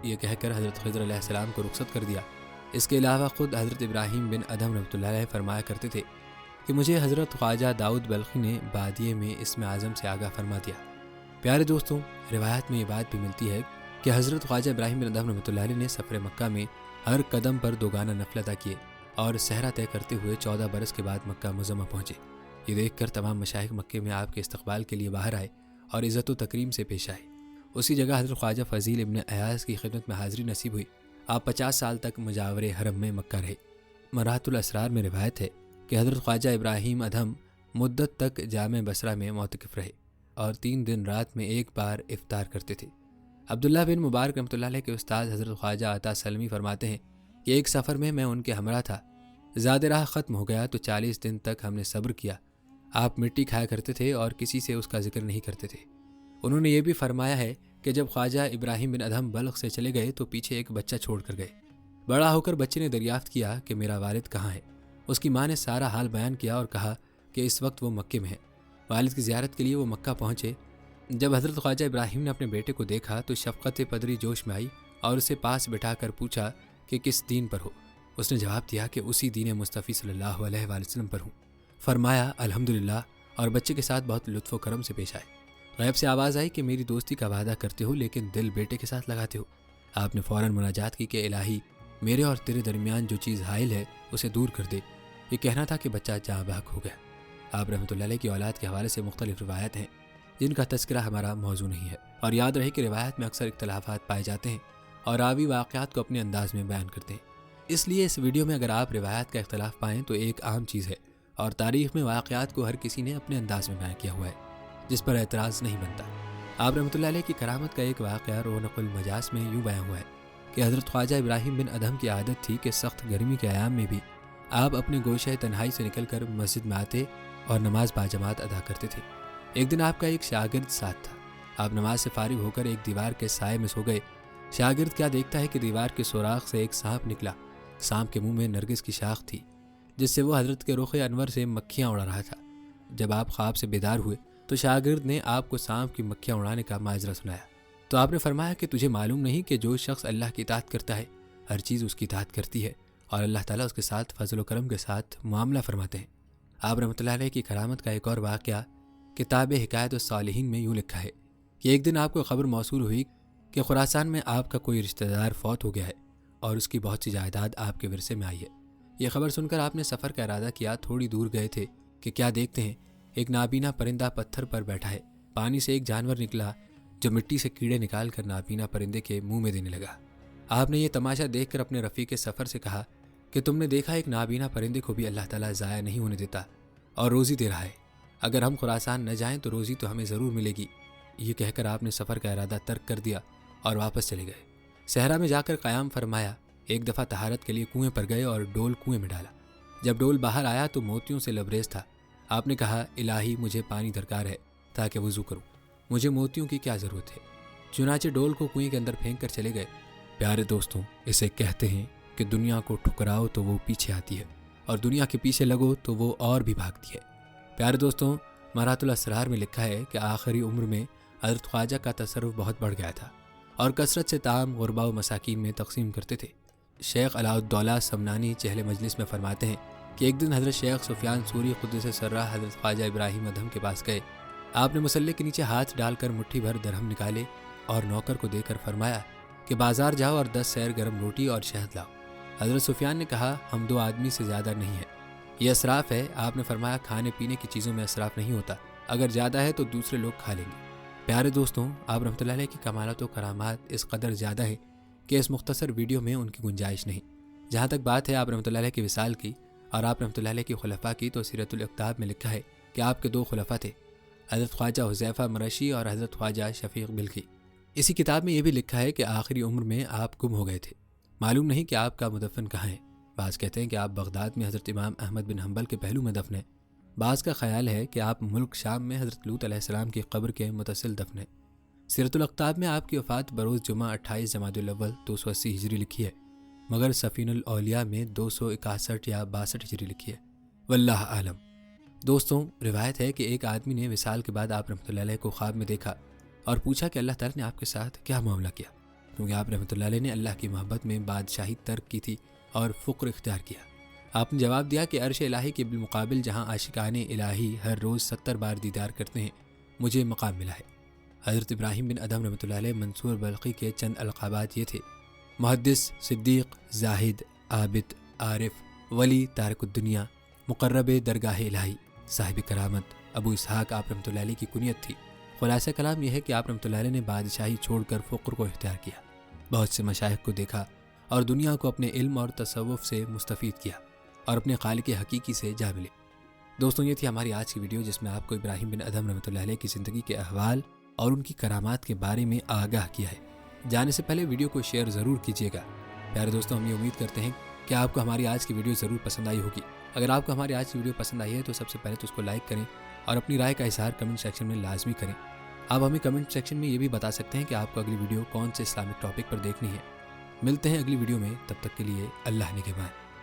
یہ کہہ کر حضرت خضر علیہ السلام کو رخصت کر دیا۔ اس کے علاوہ خود حضرت ابراہیم بن ادھم رحمۃ اللہ علیہ فرمایا کرتے تھے کہ مجھے حضرت خواجہ داؤد بلخی نے بادیے میں اسم اعظم سے آگاہ فرما دیا۔ پیارے دوستوں، روایات میں یہ بات بھی ملتی ہے کہ حضرت خواجہ ابراہیم بن ادھم رحمۃ اللہ علیہ نے سفر مکہ میں ہر قدم پر 2 گانا نفل ادا کیے اور صحرا طے کرتے ہوئے 14 برس کے بعد مکہ معظمہ پہنچے۔ یہ دیکھ کر تمام مشائخ مکے میں آپ کے استقبال کے لیے باہر آئے اور عزت و تکریم سے پیش آئے۔ اسی جگہ حضرت خواجہ فضیل ابن ایاز کی خدمت میں حاضری نصیب ہوئی۔ آپ 50 سال تک مجاور حرم میں مکہ رہے۔ مرات الاسرار میں روایت ہے کہ حضرت خواجہ ابراہیم ادھم مدت تک جامع بصرہ میں معتکف رہے اور 3 دن رات میں ایک بار افطار کرتے تھے۔ عبداللہ بن مبارک رحمۃ اللہ علیہ کے استاد حضرت خواجہ عطا سلمی فرماتے ہیں کہ ایک سفر میں ان کے ہمراہ تھا۔ زاد راہ ختم ہو گیا تو 40 دن تک ہم نے صبر کیا۔ آپ مٹی کھایا کرتے تھے اور کسی سے اس کا ذکر نہیں کرتے تھے۔ انہوں نے یہ بھی فرمایا ہے کہ جب خواجہ ابراہیم بن ادھم بلخ سے چلے گئے تو پیچھے ایک بچہ چھوڑ کر گئے۔ بڑا ہو کر بچے نے دریافت کیا کہ میرا والد کہاں ہے۔ اس کی ماں نے سارا حال بیان کیا اور کہا کہ اس وقت وہ مکے میں ہے۔ والد کی زیارت کے لیے وہ مکہ پہنچے۔ جب حضرت خواجہ ابراہیم نے اپنے بیٹے کو دیکھا تو شفقت پدری جوش میں آئی اور اسے پاس بٹھا کر پوچھا کہ کس دین پر ہو۔ اس نے جواب دیا کہ اسی دین مصطفی صلی اللہ علیہ وآلہ وسلم پر ہوں۔ فرمایا الحمدللہ اور بچے کے ساتھ بہت لطف و کرم سے پیش آئے۔ غیب سے آواز آئی کہ میری دوستی کا وعدہ کرتے ہو لیکن دل بیٹے کے ساتھ لگاتے ہو۔ آپ نے فوراً مناجات کی کہ الہی میرے اور تیرے درمیان جو چیز حائل ہے اسے دور کر دے۔ یہ کہنا تھا کہ بچہ جاں بحق ہو گیا۔ آپ رحمۃ اللہ علیہ کی اولاد کے حوالے سے مختلف روایت ہیں جن کا تذکرہ ہمارا موضوع نہیں ہے، اور یاد رہے کہ روایت میں اکثر اختلافات پائے جاتے ہیں اور راوی واقعات کو اپنے انداز میں بیان کرتے ہیں۔ اس لیے اس ویڈیو میں اگر آپ روایات کا اختلاف پائیں تو ایک عام چیز ہے، اور تاریخ میں واقعات کو ہر کسی نے اپنے انداز میں بیان کیا ہوا ہے جس پر اعتراض نہیں بنتا۔ آپ رحمۃ اللہ علیہ کی کرامت کا ایک واقعہ رونق المجاز میں یوں بیان ہوا ہے کہ حضرت خواجہ ابراہیم بن ادھم کی عادت تھی کہ سخت گرمی کے ایام میں بھی آپ اپنے گوشہ تنہائی سے نکل کر مسجد میں آتے اور نماز باجماعت ادا کرتے تھے۔ ایک دن آپ کا ایک شاگرد ساتھ تھا۔ آپ نماز سے فارغ ہو کر ایک دیوار کے سائے میں سو گئے۔ شاگرد کیا دیکھتا ہے کہ دیوار کے سوراخ سے ایک سانپ نکلا۔ سانپ کے منہ میں نرگس کی شاخ تھی جس سے وہ حضرت کے رخ انور سے مکھیاں اڑا رہا تھا۔ جب آپ خواب سے بیدار ہوئے تو شاگرد نے آپ کو سانپ کی مکھیاں اڑانے کا ماجرا سنایا، تو آپ نے فرمایا کہ تجھے معلوم نہیں کہ جو شخص اللہ کی اطاعت کرتا ہے ہر چیز اس کی اطاعت کرتی ہے اور اللہ تعالیٰ اس کے ساتھ فضل و کرم کے ساتھ معاملہ فرماتے ہیں۔ آپ رحمۃ اللہ علیہ کی کرامت کا ایک اور واقعہ کتاب حکایت الصالحین میں یوں لکھا ہے کہ ایک دن آپ کو خبر موصول ہوئی کہ خراسان میں آپ کا کوئی رشتہ دار فوت ہو گیا ہے اور اس کی بہت سی جائیداد آپ کے ورثے میں آئی ہے۔ یہ خبر سن کر آپ نے سفر کا ارادہ کیا۔ تھوڑی دور گئے تھے کہ کیا دیکھتے ہیں ایک نابینا پرندہ پتھر پر بیٹھا ہے۔ پانی سے ایک جانور نکلا جو مٹی سے کیڑے نکال کر نابینا پرندے کے منہ میں دینے لگا۔ آپ نے یہ تماشا دیکھ کر اپنے رفیق سفر سے کہا کہ تم نے دیکھا ایک نابینا پرندے کو بھی اللہ تعالیٰ ضائع نہیں ہونے دیتا اور روزی دے رہا ہے۔ اگر ہم خراسان نہ جائیں تو روزی تو ہمیں ضرور ملے گی۔ یہ کہہ کر آپ نے سفر کا ارادہ ترک کر دیا اور واپس چلے گئے۔ صحرا میں جا کر قیام فرمایا۔ ایک دفعہ طہارت کے لیے کنویں پر گئے اور ڈول کنویں میں ڈالا۔ جب ڈول باہر آیا تو موتیوں سے لبریز تھا۔ آپ نے کہا الہی مجھے پانی درکار ہے تاکہ وضو کروں، مجھے موتیوں کی کیا ضرورت ہے۔ چنانچہ ڈول کو کنویں کے اندر پھینک کر چلے گئے۔ پیارے دوستوں، اسے کہتے ہیں کہ دنیا کو ٹھکراؤ تو وہ پیچھے آتی ہے اور دنیا کے پیچھے لگو تو وہ اور بھی بھاگتی ہے۔ پیارے دوستوں، مرات الاسرار میں لکھا ہے کہ آخری عمر میں حضرت خواجہ کا تصرف بہت بڑھ گیا تھا اور کثرت سے طعام غربا و مساکین میں تقسیم کرتے تھے۔ شیخ علاؤالدولہ سمنانی چہل مجلس میں فرماتے ہیں کہ ایک دن حضرت شیخ سفیان سوری قدس سرہ حضرت خواجہ ابراہیم ادھم کے پاس گئے۔ آپ نے مسلح کے نیچے ہاتھ ڈال کر مٹھی بھر درہم نکالے اور نوکر کو دے کر فرمایا کہ بازار جاؤ اور 10 سیر گرم روٹی اور شہد لاؤ۔ حضرت سفیان نے کہا ہم 2 آدمی سے زیادہ نہیں ہیں، یہ اسراف ہے۔ آپ نے فرمایا کھانے پینے کی چیزوں میں اسراف نہیں ہوتا، اگر زیادہ ہے تو دوسرے لوگ کھا لیں گے۔ پیارے دوستوں، آپ رحمۃ اللہ علیہ کی کمالات و کرامات اس قدر زیادہ ہے کہ اس مختصر ویڈیو میں ان کی گنجائش نہیں۔ جہاں تک بات ہے آپ رحمۃ اللہ علیہ کی وصال کی اور آپ رحمۃ اللہ علیہ کی خلفاء کی، تو سیرت الاقطاب میں لکھا ہے کہ آپ کے 2 خلفاء تھے، حضرت خواجہ حذیفہ مرشی اور حضرت خواجہ شفیق بلخی۔ اسی کتاب میں یہ بھی لکھا ہے کہ آخری عمر میں آپ گم ہو گئے تھے، معلوم نہیں کہ آپ کا مدفن کہاں ہے۔ بعض کہتے ہیں کہ آپ بغداد میں حضرت امام احمد بن حنبل کے پہلو میں دفن ہیں، بعض کا خیال ہے کہ آپ ملک شام میں حضرت لوط علیہ السلام کی قبر کے متصل دفن ہیں۔ سیرت الاقطاب میں آپ کی وفات بروز جمعہ 28 جمادی الاول 280 ہجری لکھی ہے، مگر سفین الاولیاء میں 261 یا 62 ہجری لکھی ہے، واللہ عالم۔ دوستوں، روایت ہے کہ ایک آدمی نے وصال کے بعد آپ رحمۃ اللہ علیہ کو خواب میں دیکھا اور پوچھا کہ اللہ تعالیٰ نے آپ کے ساتھ کیا معاملہ کیا، کیونکہ آپ رحمۃ اللہ علیہ نے اللہ کی محبت میں بادشاہی ترک کی تھی اور فقر اختیار کیا۔ آپ نے جواب دیا کہ عرش الہی کے بالمقابل جہاں عاشقان الہی ہر روز 70 بار دیدار کرتے ہیں، مجھے مقام ملا ہے۔ حضرت ابراہیم بن ادھم رحمۃ اللہ علیہ منصور بلخی کے چند القابات یہ تھے: محدث، صدیق، زاہد، عابد، عارف، ولی، تارک الدنیا، مقرب درگاہ الہی، صاحب کرامت۔ ابو اسحاق آپ رحمۃ اللہ علیہ کی کنیت تھی۔ خلاصہ کلام یہ ہے کہ آپ رحمۃ اللہ علیہ نے بادشاہی چھوڑ کر فقر کو اختیار کیا، بہت سے مشائخ کو دیکھا اور دنیا کو اپنے علم اور تصوف سے مستفید کیا اور اپنے خالق حقیقی سے جا ملے۔ دوستوں، یہ تھی ہماری آج کی ویڈیو جس میں آپ کو ابراہیم بن ادھم رحمۃ اللہ علیہ کی زندگی کے احوال اور ان کی کرامات کے بارے میں آگاہ کیا ہے۔ جانے سے پہلے ویڈیو کو شیئر ضرور کیجیے گا۔ پیارے دوستوں، ہم یہ امید کرتے ہیں کہ آپ کو ہماری آج کی ویڈیو ضرور پسند آئی ہوگی۔ اگر آپ کو ہماری آج کی ویڈیو پسند آئی ہے تو سب سے پہلے تو اس کو لائک کریں اور اپنی رائے کا اظہار کمنٹ سیکشن میں لازمی کریں۔ آپ ہمیں کمنٹ سیکشن میں یہ بھی بتا سکتے ہیں کہ آپ کو اگلی ویڈیو کون سے اسلامک ٹاپک پر دیکھنی ہے۔ ملتے ہیں اگلی ویڈیو میں، تب تک کے لیے اللہ نگہبان۔